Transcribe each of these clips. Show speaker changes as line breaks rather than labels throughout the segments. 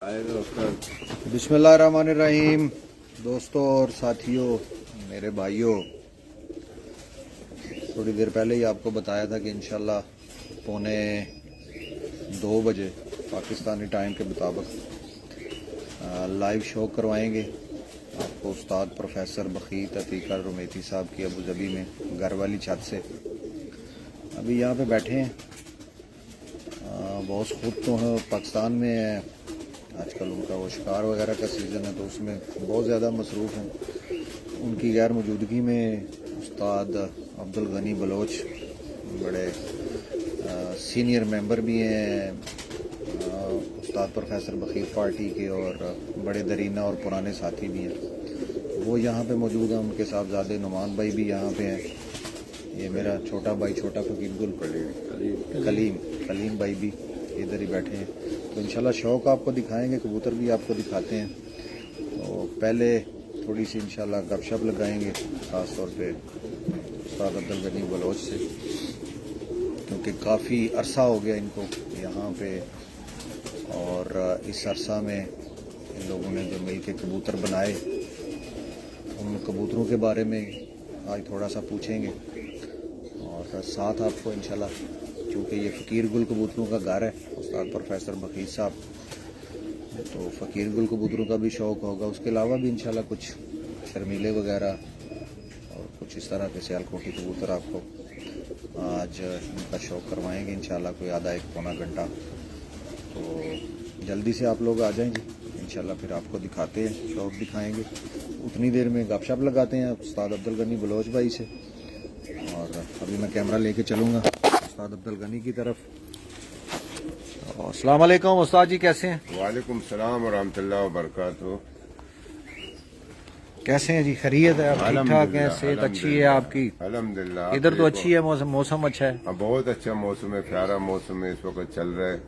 बिस्मिल्लाहिर्रहमानिर्रहीम। दोस्तों और साथियों, मेरे भाइयों, थोड़ी देर पहले ही आपको बताया था कि इंशाल्लाह 1:45 बजे पाकिस्तानी टाइम के मुताबिक लाइव शो करवाएंगे आपको उस्ताद प्रोफेसर बखीत अतीक रुमैती साहब की अबू धाबी में घर वाली छत से। अभी यहाँ पे बैठे हैं। बहुत खुद तो पाकिस्तान में है, आजकल उनका वो शिकार वगैरह का सीज़न है तो उसमें बहुत ज़्यादा मसरूफ़ हैं। उनकी गैर मौजूदगी में उस्ताद अब्दुल गनी बलोच बड़े सीनियर मेंबर भी हैं, उस्ताद प्रोफेसर बखीत पार्टी के, और बड़े दरीना और पुराने साथी भी हैं। वो यहाँ पे मौजूद हैं। उनके साहबजादे नुमान भाई भी यहाँ पे हैं। ये मेरा छोटा भाई, छोटा फकीर गुल कलीम भाई भी इधर ही बैठे हैं। तो इंशाल्लाह शौक़ आपको दिखाएंगे, कबूतर भी आपको दिखाते हैं। तो पहले थोड़ी सी इंशाल्लाह गपशप लगाएंगे, ख़ास तौर पे उस्ताद अब्दुल गनी बलोच से, क्योंकि काफ़ी अरसा हो गया इनको यहाँ पे, और इस अरसा में इन लोगों ने जो मिल के कबूतर बनाए, उन कबूतरों के बारे में आज थोड़ा सा पूछेंगे। और साथ आपको इंशाल्लाह, क्योंकि ये फ़कीर गुल कबूतरों का घर है उस्ताद प्रोफेसर बखीत साहब, तो फ़कीर गुल कबूतरों का भी शौक़ होगा। उसके अलावा भी इंशाल्लाह कुछ शर्मीले वगैरह और कुछ इस तरह के सियालकोटी कबूतर आपको आज इनका शौक़ करवाएंगे इंशाल्लाह, कोई आधा एक पौना घंटा। तो जल्दी से आप लोग आ जाएंगे इंशाल्लाह, फिर आपको दिखाते हैं, शौक़ दिखाएंगे। उतनी देर में गपशप लगाते हैं उस्ताद अब्दुल गनी बलोच भाई से। और अभी मैं कैमरा लेके चलूँगा उस्ताद अब्दुल गनी की तरफ। अस्सलाम वालेकुम उस्ताद जी, कैसे हैं?
वालेकुम सलाम वरहमतुल्लाहि वबरकातुहू।
कैसे हैं जी? खैरियत है? आप ठीक ठाक हैं? सेहत अच्छी है आपकी?
अल्हम्दुलिल्लाह।
इधर तो अच्छी है, मौसम अच्छा है।
बहुत अच्छा मौसम है, प्यारा मौसम है, इस वक्त चल रहा है।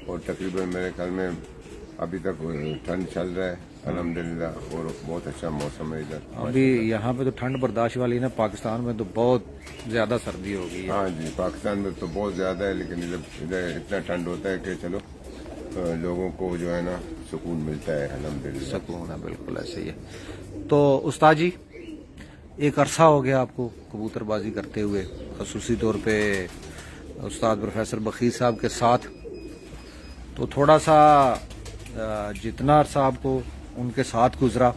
और तकरीबन मेरे ख्याल में अभी तक ठंड चल रहा है अल्हम्दुलिल्लाह, और बहुत अच्छा मौसम है इधर।
अभी यहाँ पे तो ठंड बर्दाश्त वाली ना, पाकिस्तान में तो बहुत ज्यादा सर्दी हो गई है।
हाँ जी, पाकिस्तान में तो बहुत ज़्यादा है, लेकिन इधर इतना ठंड होता है कि चलो लोगों को जो है ना सुकून मिलता है अल्हम्दुलिल्लाह।
सुकून है, बिल्कुल ऐसे ही है। तो उस्ताद जी, एक अरसा हो गया आपको कबूतरबाजी करते हुए, खसूसी तौर पे उस्ताद प्रोफेसर बखीत साहब के साथ। तो थोड़ा सा जितना अरसा आपको उनके साथ गुजरा,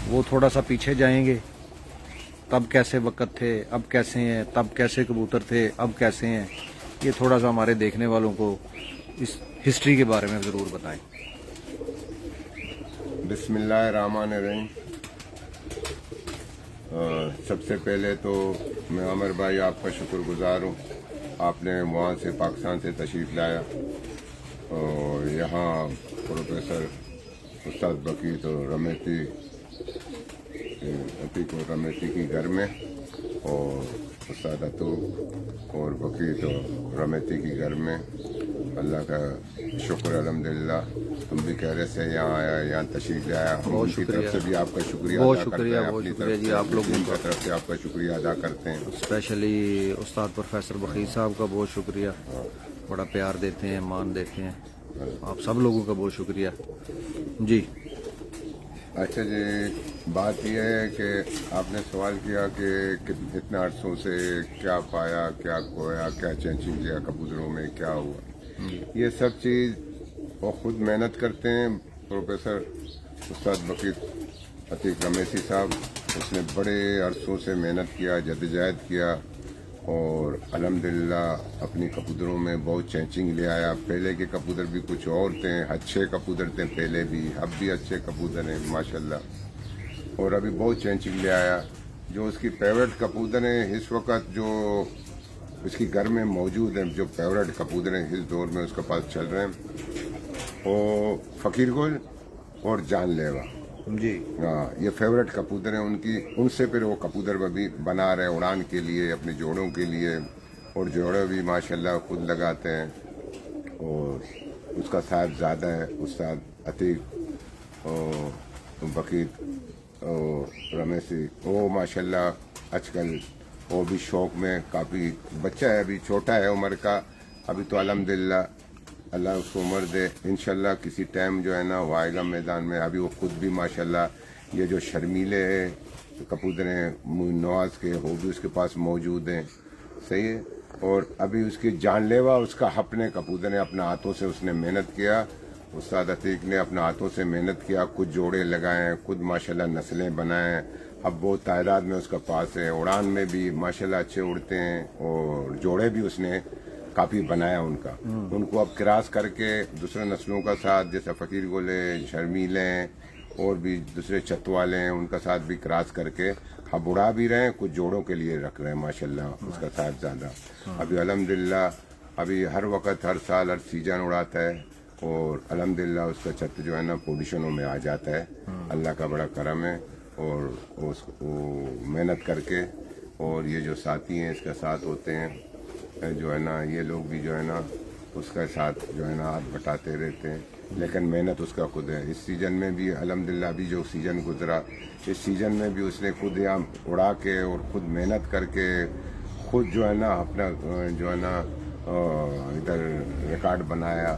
वो थोड़ा सा पीछे जाएंगे। तब कैसे वक़्त थे, अब कैसे हैं, तब कैसे कबूतर थे, अब कैसे हैं, ये थोड़ा सा हमारे देखने वालों को इस हिस्ट्री के बारे में ज़रूर बताएं।
बिस्मिल्लाहिर्रहमानिर्रहीम। सबसे पहले तो मैं अमर भाई आपका शुक्रगुजार हूँ, आपने वहाँ से पाकिस्तान से तशरीफ़ लाया और यहाँ प्रोफेसर उस्ताद बखीत और रमेती अतीक और रमेती की घर में, और उस्ताद अतूक और बखीत और रमेती की घर में। अल्लाह का शुक्र अल्हम्दुलिल्लाह। तुम भी कह रहे से यहाँ आया, यहाँ तशरीफ ले आया, हम उनकी तरफ से भी आपका शुक्रिया
बहुत
अदा करते
शुक्रिया,
हैं,
बहुत
अपनी
शुक्रिया
तरफ
जी।
से,
आप लोगों
टीम
का
की तरफ से आपका शुक्रिया अदा करते हैं।
स्पेशली उस्ताद प्रोफेसर बखीत साहब का बहुत शुक्रिया, बड़ा प्यार देते हैं, मान देते हैं। आप सब लोगों का बहुत शुक्रिया जी।
अच्छा जी, बात यह है कि आपने सवाल किया कि इतने अरसों से क्या पाया, क्या खोया, क्या चेंजिंग किया कबूतरों में, क्या हुआ। ये सब चीज़ वो खुद मेहनत करते हैं। प्रोफेसर उस्ताद बखीत अतीक रमेती साहब, उसने बड़े अरसों से मेहनत किया, जद्दोजहद किया, और अल्हम्दुलिल्लाह अपनी कबूतरों में बहुत चेंजिंग ले आया। पहले के कबूतर भी कुछ और थे, अच्छे कबूतर थे पहले भी, अब भी अच्छे कबूतर हैं माशाल्लाह, और अभी बहुत चेंजिंग ले आया। जो उसकी फेवरेट कबूतर हैं इस वक्त, जो उसकी घर में मौजूद हैं, जो फेवरेट कबूतर हैं इस दौर में उसके पास चल रहे हैं, वो फ़कीर गुल और जानलेवा
जी।
हाँ, ये फेवरेट कबूतर हैं उनकी। उनसे फिर वो कबूतर भी बना रहे उड़ान के लिए, अपने जोड़ों के लिए, और जोड़े भी माशाल्लाह खुद लगाते हैं। और उसका साहब ज़्यादा है उस्ताद अतीक और बखीत और रमेसी, वो माशाल्लाह आजकल वो भी शौक़ में काफ़ी, बच्चा है अभी, छोटा है उम्र का, अभी तो अल्हम्दुलिल्लाह اللہ اس کو عمر دے. انشاءاللہ کسی ٹائم جو ہے نا وہ آئے گا میدان میں. ابھی وہ خود بھی ماشاءاللہ یہ جو شرمیلے کبوتریں نواز کے وہ بھی اس کے پاس موجود ہیں. صحیح ہے. اور ابھی اس کی جان لیوا اس کا اپنے کبوتریں اپنے ہاتھوں سے اس نے محنت کیا. استاد عتیق نے اپنے ہاتھوں سے محنت کیا, کچھ جوڑے لگائے, خود ماشاءاللہ نسلیں بنائیں. اب بہت تعداد میں اس کا پاس ہے. اڑان میں بھی ماشاءاللہ اچھے اڑتے ہیں, اور جوڑے بھی اس نے کافی بنایا ان کا. ان کو اب کراس کر کے دوسرے نسلوں کا ساتھ, جیسے فقیر گولے, شرمیلے اور بھی دوسرے چتوالے ہیں, ان کا ساتھ بھی کراس کر کے اب اڑا بھی رہے ہیں, کچھ جوڑوں کے لیے رکھ رہے ہیں ماشاءاللہ اس کا ساتھ زیادہ. ابھی الحمدللہ ابھی ہر وقت ہر سال ہر سیزن اڑاتا ہے, اور الحمدللہ اس کا چھت جو ہے نا پوزیشنوں میں آ جاتا ہے. اللہ کا بڑا کرم ہے. اور اس کو محنت کر کے, اور یہ جو ساتھی ہیں اس کے ساتھ ہوتے ہیں جو ہے نا, یہ لوگ بھی جو ہے نا اس کا ساتھ جو ہے نا ہاتھ بٹاتے رہتے ہیں. لیکن محنت اس کا خود ہے. اس سیزن میں بھی الحمدللہ ابھی جو سیزن گزرا, اس سیزن میں بھی اس نے خود یہاں اڑا کے اور خود محنت کر کے خود جو ہے نا اپنا جو ہے نا ادھر ریکارڈ بنایا.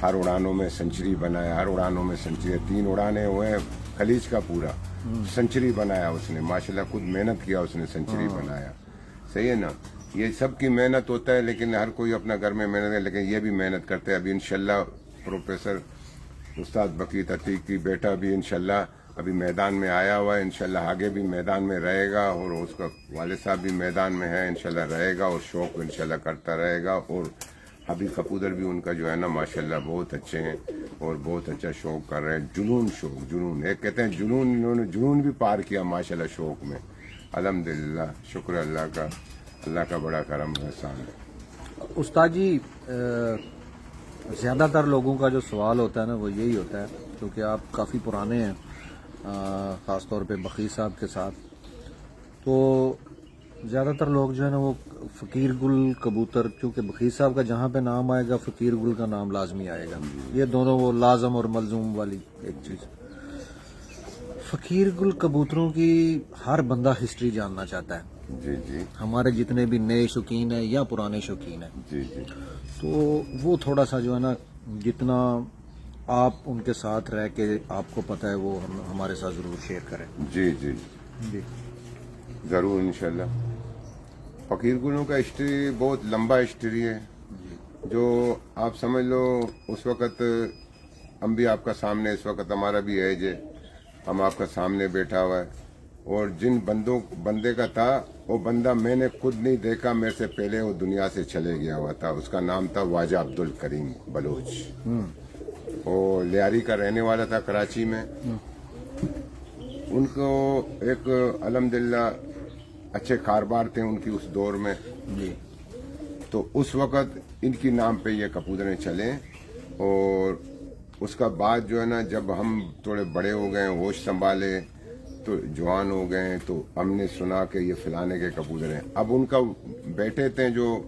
ہر اڑانوں میں سنچری بنایا, ہر اڑانوں میں سنچری. 3 اڑانے ہوئے ہیں خلیج کا پورا سنچری بنایا اس نے ماشاءاللہ. خود محنت کیا اس نے, سنچری بنایا. صحیح ہے نا. یہ سب کی محنت ہوتا ہے, لیکن ہر کوئی اپنا گھر میں محنت ہے, لیکن یہ بھی محنت کرتے ہیں. ابھی انشاءاللہ پروفیسر استاد بقیت عتیق کی بیٹا بھی انشاءاللہ ابھی میدان میں آیا ہوا ہے. انشاءاللہ آگے بھی میدان میں رہے گا, اور اس کا والد صاحب بھی میدان میں ہے, انشاءاللہ رہے گا, اور شوق انشاءاللہ کرتا رہے گا. اور ابھی کبوتر بھی ان کا جو ہے نا ماشاءاللہ بہت اچھے ہیں, اور بہت اچھا شوق کر رہے ہیں. جنون ایک کہتے ہیں جنون, انہوں نے جنون بھی پار کیا ماشاءاللہ شوق میں. الحمدللہ شکر اللہ کا, اللہ کا بڑا کرم احسان ہے.
استاد جی, زیادہ تر لوگوں کا جو سوال ہوتا ہے نا وہ یہی ہوتا ہے, کیونکہ آپ کافی پرانے ہیں, خاص طور پہ بقی صاحب کے ساتھ, تو زیادہ تر لوگ جو ہے نا وہ فقیر گل کبوتر, کیونکہ بقی صاحب کا جہاں پہ نام آئے گا فقیر گل کا نام لازمی آئے گا. یہ دونوں وہ لازم اور ملزوم والی ایک چیز. فقیر گل کبوتروں کی ہر بندہ ہسٹری جاننا چاہتا ہے,
جی جی
ہمارے جتنے بھی نئے شوقین ہیں یا پرانے شوقین ہیں.
جی جی
تو وہ تھوڑا سا جو ہے نا جتنا آپ ان کے ساتھ رہ کے آپ کو پتہ ہے وہ ہمارے ساتھ ضرور شیئر کریں.
جی جی
جی
ضرور انشاءاللہ. فقیر گلوں کا ہسٹری بہت لمبا ہسٹری ہے, جو آپ سمجھ لو اس وقت ہم بھی آپ کا سامنے, اس وقت ہمارا بھی ایج ہے, ہم آپ کا سامنے بیٹھا ہوا ہے. اور جن بندے کا تھا وہ بندہ میں نے خود نہیں دیکھا, میرے سے پہلے وہ دنیا سے چلے گیا ہوا تھا. اس کا نام تھا واجہ عبد الکریم بلوچ. وہ لیاری کا رہنے والا تھا کراچی میں. ان کو ایک الحمدللہ اچھے کاروبار تھے ان کی اس دور میں.
جی
تو اس وقت ان کی نام پہ یہ کبوتریں چلیں. اور اس کا بعد جو ہے نا جب ہم تھوڑے بڑے ہو گئے, ہوش سنبھالے, تو جوان ہو گئے, تو ہم نے سنا کہ یہ فلانے کے کبوتر ہیں. اب ان کا بیٹے تھے جو,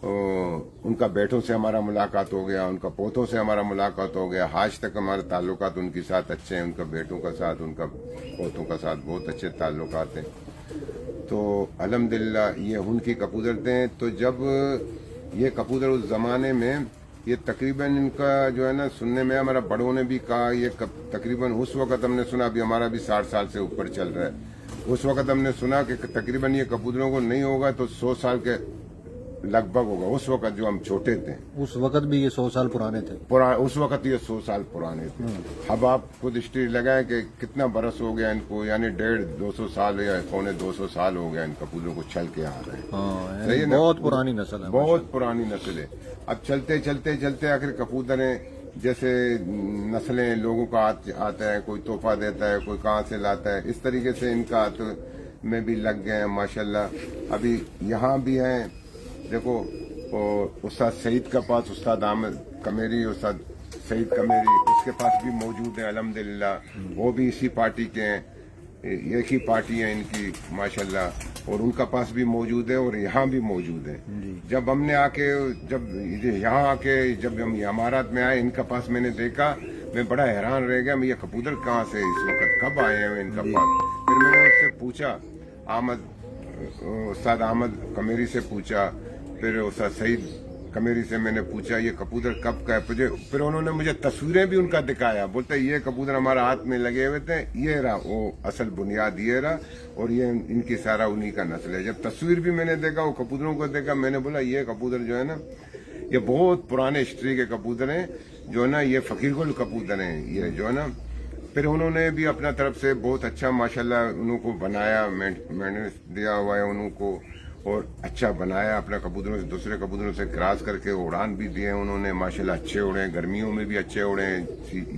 ان کا بیٹوں سے ہمارا ملاقات ہو گیا, ان کا پوتوں سے ہمارا ملاقات ہو گیا. آج تک ہمارے تعلقات ان کے ساتھ اچھے ہیں, ان کا بیٹوں کا ساتھ, ان کا پوتوں کا ساتھ بہت اچھے تعلقات ہیں. تو الحمدللہ یہ ان کی کبوتر تھے. تو جب یہ کبوتر اس زمانے میں, یہ تقریباً ان کا جو ہے نا سننے میں ہمارا بڑوں نے بھی کہا, یہ تقریباً اس وقت ہم نے سنا, ابھی ہمارا بھی 60 سال سے اوپر چل رہا ہے, اس وقت ہم نے سنا کہ تقریباً یہ کبوتروں کو نہیں ہوگا تو 100 سال کے لگ بھگ ہوگا. اس وقت جو ہم چھوٹے تھے,
اس وقت بھی یہ 100 سال پرانے تھے.
اس وقت یہ 100 سال پرانے تھے. اب آپ خود ہسٹری لگائیں کہ کتنا برس ہو گیا ان کو, یعنی 150-200 سال یا 250 سال ہو گیا ان کپولوں کو چل کے آ رہے ہیں. صحیح ہے نا,
بہت پرانی نسل ہے,
بہت پرانی نسل ہے. اب چلتے چلتے چلتے آخر کبوتریں جیسے نسلیں لوگوں کا آتا ہے, کوئی تحفہ دیتا ہے, کوئی کہاں سے لاتا ہے, اس طریقے سے ان کا ہاتھ میں بھی لگ گئے ہیں ماشاءاللہ. ابھی یہاں بھی ہیں دیکھو, استاد سعید کا پاس استاد احمد کمیری, استاد سعید کمیری اس کے پاس بھی موجود ہیں الحمدللہ. وہ بھی اسی پارٹی کے ہیں, ایک ہی پارٹی ہے ان کی ماشاءاللہ, اور ان کا پاس بھی موجود ہے, اور یہاں بھی موجود ہے. جب ہم نے یہاں آ کے جب ہم امارات میں آئے, ان کا پاس میں نے دیکھا, میں بڑا حیران رہ گیا, میں یہ کبوتر کہاں سے اس وقت کب آئے ہیں ان کا پاس. پھر میں نے اس سے پوچھا, استاد احمد کمیری سے پوچھا, پھر استاد سعید कमेरी से मैंने पूछा ये कबूतर कब का है, फिर उन्होंने मुझे तस्वीरें भी उनका दिखाया, बोलते ये कबूतर हमारा हाथ में लगे हुए थे, ये रहा वो असल बुनियाद, ये रहा, और ये इनकी सारा उन्हीं का नस्ल है। जब तस्वीर भी मैंने देखा, वो कबूतरों को देखा, मैंने बोला ये कबूतर जो है ना, ये बहुत पुराने हिस्ट्री के कबूतर हैं, जो है ना ये फकीरगुल कबूतर हैं, ये जो है ना। फिर उन्होंने भी अपना तरफ से बहुत अच्छा माशाल्लाह उनको बनाया, मेंटेनेंस दिया हुआ है उनको, और अच्छा बनाया अपना कबूतरों से, दूसरे कबूतरों से क्रॉस करके उड़ान भी दिए उन्होंने, माशाल्लाह अच्छे उड़े, गर्मियों में भी अच्छे उड़े,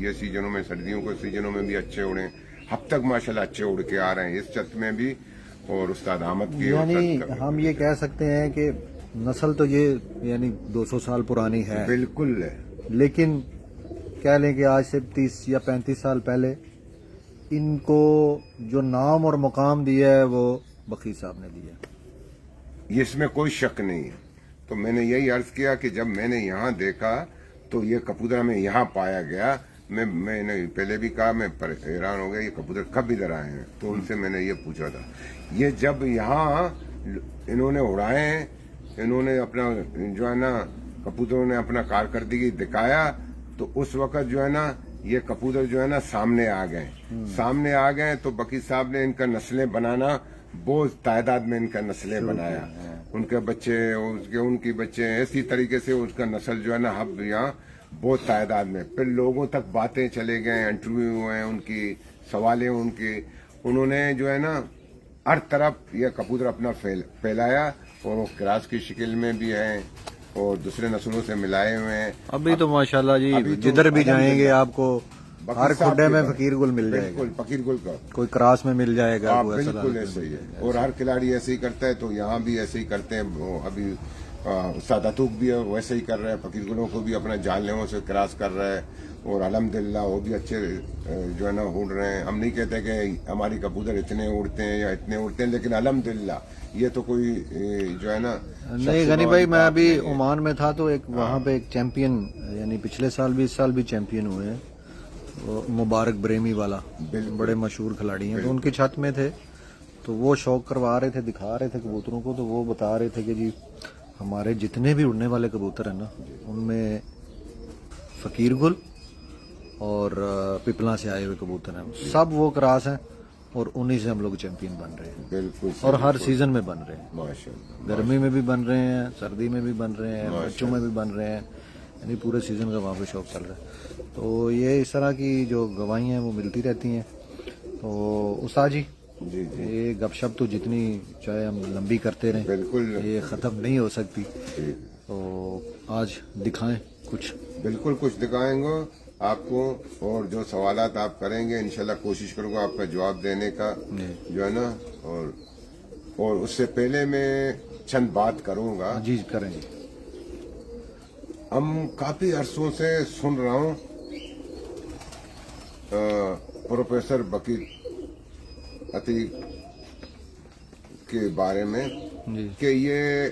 ये सीजनों में, सर्दियों के सीजनों में भी अच्छे उड़े, अब तक माशाल्लाह अच्छे उड़ के आ रहे हैं इस छत में भी। और उस्ताद अहमद की
यानी हम ये कह सकते हैं कि नस्ल तो ये यानी 200 साल पुरानी है,
बिल्कुल है,
लेकिन कह लें कि आज से 30 या 35 साल पहले इनको जो नाम और मुकाम दिया है वो बखीर साहब ने दिया।
इसमें कोई शक नहीं है। तो मैंने यही अर्ज किया कि जब मैंने यहाँ देखा तो ये कबूतर हमें यहाँ पाया गया, मैंने पहले भी कहा, मैं हैरान हो गया ये कबूतर कब इधर आए हैं, तो उनसे मैंने ये पूछा था। ये जब यहाँ इन्होंने उड़ाए हैं, इन्होंने अपना जो है ना कबूतरों ने अपना कारकर्दगी दिखाया, तो उस वक्त जो है ना ये कबूतर जो है ना सामने आ गए, तो बकीर साहब ने इनका नस्लें बनाना, बहुत तादाद में इनका नस्लें बनाया, उनके बच्चे, उनकी बच्चे, ऐसी तरीके से उसका नस्ल जो है ना अब यहाँ बहुत तादाद में। फिर लोगों तक बातें चले गए, इंटरव्यू हुए उनकी, सवालें उनकी, उन्होंने जो है ना हर तरफ ये कबूतर अपना फैलाया, और वो क्रॉस की शक्ल में भी है और दूसरे नस्लों से मिलाए हुए हैं।
अभी तो माशाल्लाह जी
अभी तो
जिधर भी जाएंगे आपको हर
साहब
खुड्डे
के
में
पास
फकीर गुल मिल जाएगा,
बिल्कुल फकीर गुल का,
कोई क्रॉस में मिल जाएगा,
हाँ,
कोई
बिल्कुल ऐसे ही है। और हर खिलाड़ी ऐसे ही करता है, तो यहाँ भी ऐसे ही करते हैं। वो अभी उस्ताद अतूक भी है, वैसे ही कर रहे हैं, फकीर गुलों को भी अपना जानलेवों से क्रॉस कर रहा है, और अल्हम्दुलिल्लाह वो भी अच्छे जो है ना उड़ रहे हैं। हम नहीं कहते कि हमारी कबूतर इतने उड़ते हैं या इतने उड़ते हैं, लेकिन अल्हम्दुलिल्लाह ये तो कोई जो है ना।
नहीं गनी भाई, मैं अभी ओमान में था तो एक वहाँ पे एक चैंपियन, यानी पिछले साल भी इस साल भी चैंपियन हुए हैं, वो मुबारक ब्रेमी वाला, बड़े मशहूर खिलाड़ी हैं, तो उनकी छत में थे, तो वो शौक करवा रहे थे, दिखा रहे थे कबूतरों को, तो वो बता रहे थे कि जी हमारे जितने भी उड़ने वाले कबूतर हैं ना, उनमें फकीर गुल और पिपला से आए हुए कबूतर हैं, सब वो क्रॉस हैं, और उन्हीं से हम लोग चैंपियन बन रहे हैं,
बिल्कुल,
और हर सीजन में बन रहे हैं,
माशाल्लाह,
गर्मी में भी बन रहे हैं, सर्दी में भी बन रहे हैं, बच्चों में भी बन रहे हैं, यानी पूरे सीजन का वहाँ पे शौक चल रहा है। तो ये इस तरह की जो गवाही हैं वो मिलती रहती हैं। तो उस्ताद जी,
जी जी,
ये गपशप तो जितनी चाहे हम लंबी करते रहें,
बिल्कुल,
ये ख़त्म नहीं हो सकती,
जी,
तो आज दिखाएं कुछ।
बिल्कुल कुछ दिखाएंगे आपको, और जो सवालात आप करेंगे इंशाल्लाह कोशिश करूंगा आपका जवाब देने का, जो है ना। और उससे पहले मैं चंद बात करूंगा।
जी करें जी।
हम काफी अरसों से सुन रहा हूं प्रोफेसर बकीर अतीक के बारे में कि ये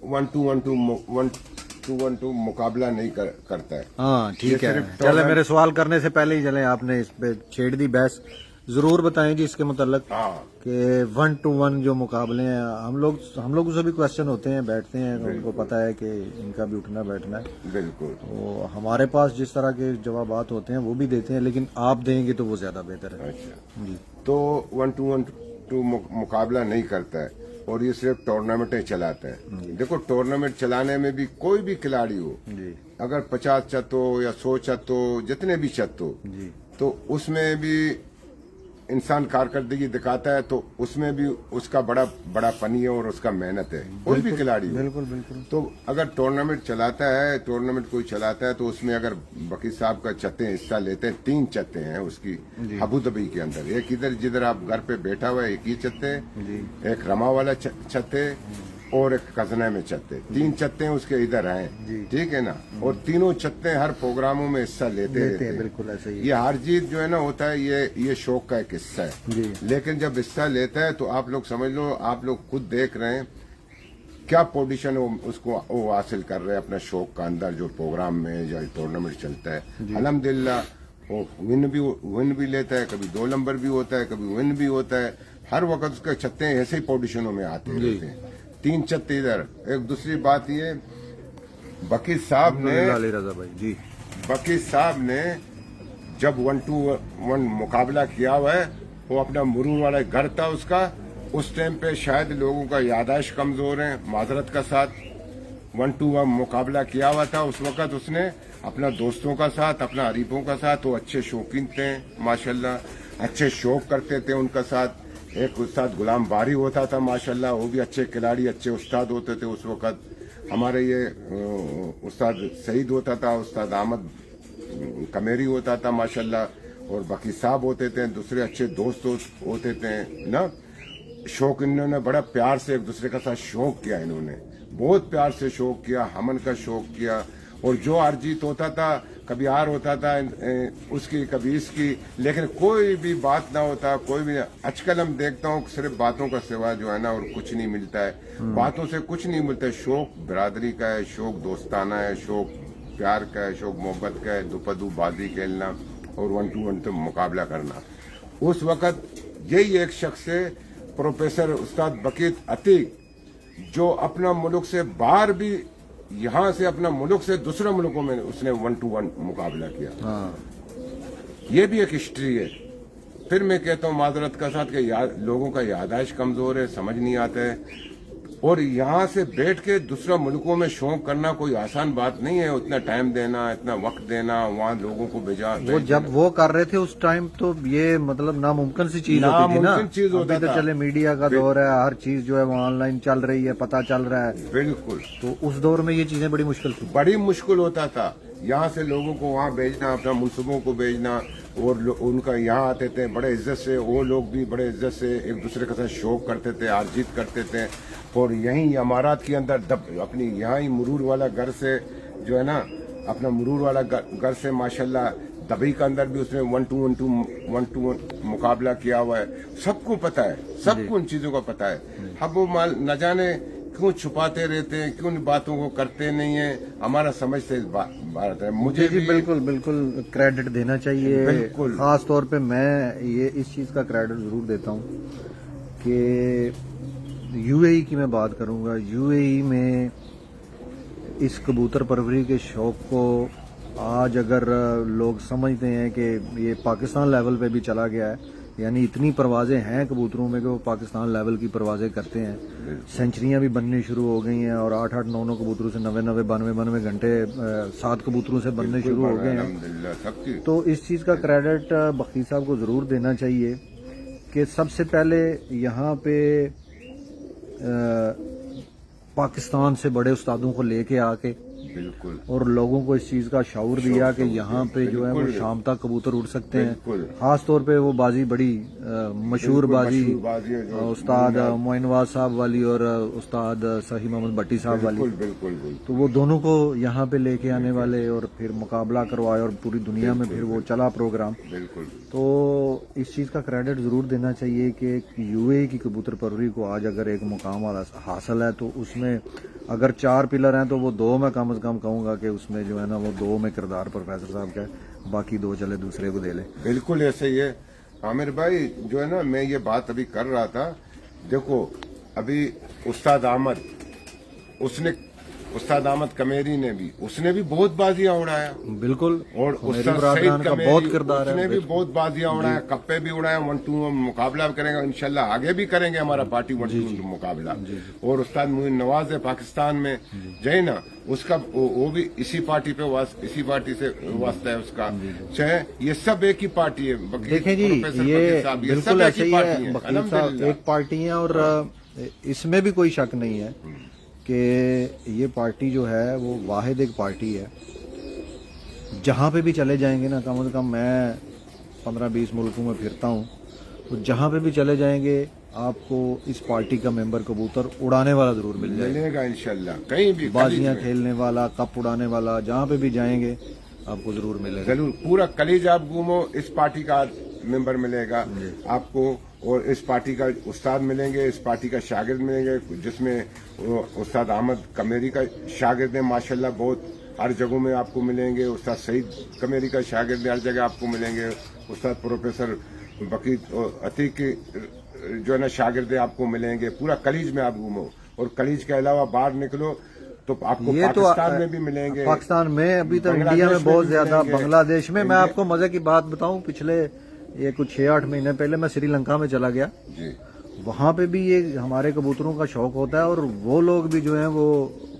1-2 मुकाबला नहीं करता है।
हाँ ठीक
ये
है,
सिर्फ
चले मेरे सवाल करने से पहले ही चले आपने इस पे छेड़ दी बहस, जरूर बताएं जी इसके मुताल्लिक
हाँ,
कि 1-to-1 जो मुकाबले हैं, हम लोग से भी क्वेश्चन होते हैं, बैठते हैं, उनको पता है कि इनका भी उठना बैठना है,
बिल्कुल,
तो हमारे पास जिस तरह के जवाबात होते हैं वो भी देते हैं, लेकिन आप देंगे तो वो ज्यादा बेहतर है।
अच्छा
जी।
तो 1-2 मुकाबला नहीं करता है, और ये सिर्फ टूर्नामेंटें चलाते हैं। देखो टूर्नामेंट चलाने में भी कोई भी खिलाड़ी हो,
जी
अगर 50 छत हो या 100 छत हो, जितने भी छत हो,
जी,
तो उसमें भी इंसान कारकर्दगी दिखाता है, तो उसमें भी उसका बड़ा पनी है और उसका मेहनत है, कोई भी खिलाड़ी हो।
बिल्कुल बिल्कुल।
तो अगर टूर्नामेंट कोई चलाता है, तो उसमें अगर बकीर साहब का छतें हिस्सा लेते हैं, 3 छतें हैं उसकी अबू धाबी के अंदर, एक इधर जिधर आप घर पे बैठा हुआ है एक ही छत है, एक रमा वाला छत है, और एक खजना में छत है, 3 छतें उसके इधर हैं, ठीक है ना। और तीनों छतें हर प्रोग्रामों में हिस्सा लेते हैं,
बिल्कुल ऐसे ही।
ये हार जीत जो है ना होता है, ये शौक का एक हिस्सा है, लेकिन जब हिस्सा लेता है तो आप लोग समझ लो, आप लोग खुद देख रहे हैं क्या पोजीशन उसको वो हासिल कर रहे हैं अपना शौक का अंदर, जो प्रोग्राम में या टूर्नामेंट चलता है। अल्हम्दुलिल्लाह वो विन भी लेता है, कभी 2 नंबर भी होता है, कभी विन भी होता है, हर वक्त उसके छत्ते ऐसे ही पोजीशनों में आते रहते हैं, 3 छत्ते इधर। एक दूसरी बात ये वकील साहब ने
अली रजा भाई जी,
वकील साहब ने जब 1-1 मुकाबला किया हुआ है, वो अपना मुरूर वाला घर था उसका, उस टाइम पे शायद लोगों का यादाश्त कमजोर है, माजरत का साथ 1-1 मुकाबला किया हुआ था। उस वक्त उसने अपना दोस्तों का साथ, अपना हरीफों का साथ, वो अच्छे शौकीन थे माशाल्लाह, अच्छे शौक करते थे उनका साथ। एक उस्ताद गुलाम बारी होता था माशाल्लाह, वो भी अच्छे खिलाड़ी, अच्छे उस्ताद होते थे उस वक्त। हमारे ये उस्ताद सईद होता था, उस्ताद अहमद कमेरी होता था माशाल्लाह, और बाकी साहब होते थे, दूसरे अच्छे दोस्त होते थे ना। शौक इन्होंने बड़ा प्यार से एक दूसरे का साथ शौक किया, इन्होंने बहुत प्यार से शौक किया, हमन का शौक किया। और जो हार जीत होता था, कभी हार होता था उसकी, कभी इसकी, लेकिन कोई भी बात ना होता, कोई भी। आजकल हम देखता हूँ सिर्फ बातों का सिवा जो है ना, और कुछ नहीं मिलता है। बातों से कुछ नहीं मिलता है। शौक बिरादरी का है, शौक दोस्ताना है, शौक प्यार का है, शौक मोहब्बत का है, दुपदू बाजी खेलना और 1-1 तो मुकाबला करना। उस वक्त यही एक शख्स है, प्रोफेसर उस्ताद बकीर अतीक, जो अपना मुल्क से बाहर भी, यहाँ से अपना मुल्क से दूसरे मुल्कों में उसने 1-1 मुकाबला किया। ये भी एक हिस्ट्री है। फिर मैं कहता हूँ माजरत का साथ कि लोगों का यादाश्त कमजोर है, समझ नहीं आता है, और यहाँ से बैठ के दूसरा मुल्कों में शौक करना कोई आसान बात नहीं है। उतना टाइम देना, इतना वक्त देना, वहाँ लोगों को
वो जब वो कर रहे थे उस टाइम तो ये मतलब नामुमकिन सी चीज होती थी ना।
चीज होता
अभी तो चले मीडिया का दौर है, हर चीज जो है वो ऑनलाइन चल रही है, पता चल रहा है।
बिल्कुल।
तो उस दौर में ये चीजें बड़ी मुश्किल थी,
बड़ी मुश्किल होता था। यहाँ से लोगों को वहाँ भेजना, अपना मनसूबों को भेजना, और उनका यहाँ आते थे बड़े इज्जत से, वो लोग भी बड़े इज्जत से एक दूसरे के साथ शौक करते थे, हार जीत करते थे। और यहीं अमारात के अंदर अपनी यहाँ ही मुरूर वाला घर से जो है ना, अपना मुरूर वाला घर से माशाल्लाह दबई के अंदर भी उसने 1-1 मुकाबला किया हुआ है। सबको पता है, सबको इन चीजों का पता है। अब वो न जाने क्यों छुपाते रहते हैं, क्यों इन बातों को करते नहीं है। हमारा समझ से बात है। मुझे भी
बिल्कुल बिल्कुल क्रेडिट देना चाहिए।
बिल्कुल।
खास तौर पे मैं ये इस चीज का क्रेडिट जरूर देता हूँ कि यूएई की मैं बात करूंगा। यूएई में इस कबूतर परवरी के शौक को आज अगर लोग समझते हैं कि ये पाकिस्तान लेवल पे भी चला गया है, यानी इतनी परवाजें हैं कबूतरों में कि वो पाकिस्तान लेवल की परवाजें करते हैं। सेंचुरियां भी बननी शुरू हो गई हैं और 8-8, 9-9 कबूतरों से 90-90, 92-92 घंटे 7 कबूतरों से बनने शुरू हो गए हैं। तो इस चीज का क्रेडिट बकीर साहब को जरूर देना चाहिए कि सबसे पहले यहाँ पे पाकिस्तान से बड़े उस्तादों को लेके आके
बिल्कुल,
और लोगों को इस चीज का शऊर दिया कि यहाँ पे जो है वो शाम तक कबूतर उड़ सकते हैं। खास तौर पे वो बाजी बड़ी मशहूर बाजी उस्ताद मोइनवाज साहब वाली और उस्ताद सही मोहम्मद भट्टी साहब वाली, तो वो दोनों को यहाँ पे लेके आने वाले और फिर मुकाबला करवाए और पूरी दुनिया में फिर वो चला प्रोग्राम। तो इस चीज का क्रेडिट जरूर देना चाहिए कि यूएई की कबूतर परवरी को आज अगर एक मुकाम हासिल है तो उसमें अगर 4 पिलर हैं तो वो 2 में कम से कम कहूंगा कि उसमें जो है ना वो 2 में किरदार प्रोफेसर साहब का है, बाकी 2 चले दूसरे को दे ले।
बिल्कुल ऐसे ही है आमिर भाई। जो है ना, मैं ये बात अभी कर रहा था, देखो अभी उस्ताद अहमद कमेरी ने भी, उसने भी बहुत बाजियां उड़ाया।
बिल्कुल।
और उस्ताद सईद का बहुत किरदार है, उसने भी बहुत बाजियां उड़ाया, कप्पे भी उड़ाया। 1-2 मुकाबला करेंगे इंशाल्लाह, आगे भी करेंगे हमारा पार्टी 1-2 मुकाबला। और उस्ताद मुइन नवाज है पाकिस्तान में, जय ना, उसका वो भी इसी पार्टी से वास्ता है उसका। चाहे ये सब एक ही पार्टी है।
देखें जी, ये बिल्कुल ऐसे ही है, बकीर साहब एक पार्टी है और इसमें भी कोई शक नहीं है कि ये पार्टी जो है वो वाहिद एक पार्टी है। जहाँ पे भी चले जाएंगे ना, कम से कम मैं 15-20 मुल्कों में फिरता हूँ, तो जहाँ पे भी चले जाएंगे आपको इस पार्टी का मेंबर कबूतर उड़ाने वाला जरूर
मिलेगा इंशाल्लाह। कहीं भी
बाजियां खेलने वाला, कप उड़ाने वाला, जहाँ पे भी जाएंगे आपको जरूर मिलेगा।
जरूर, पूरा कलीज आप घूमो, इस पार्टी का मेंबर मिलेगा आपको, और इस पार्टी का उस्ताद मिलेंगे, इस पार्टी का शागिर्द मिलेंगे, जिसमें उस्ताद अहमद कमेरी का शागिर्द है माशाल्लाह, बहुत हर जगहों में आपको मिलेंगे। उस्ताद सईद कमेरी का शागिर्द हर जगह आपको मिलेंगे। उस्ताद प्रोफेसर बकीर अतीक के जो है ना शागिर्द आपको मिलेंगे। पूरा कलीज में आप घूमो, और कलीज के अलावा बाहर निकलो تو آپ کو
یہ تو
پاکستان میں بھی ملیں گے.
پاکستان میں ابھی تو
بنگلہ
انڈیا میں
دیش میں
بہت
بھی
زیادہ,
ملیں گے.
بنگلہ دیش میں. میں
انڈیا-
آپ کو مزے کی بات بتاؤں, پچھلے یہ کچھ 6-8 مہینے پہلے میں سری لنکا میں چلا گیا.
جی
وہاں پہ بھی یہ ہمارے کبوتروں کا شوق ہوتا ہے, اور وہ لوگ بھی جو ہیں وہ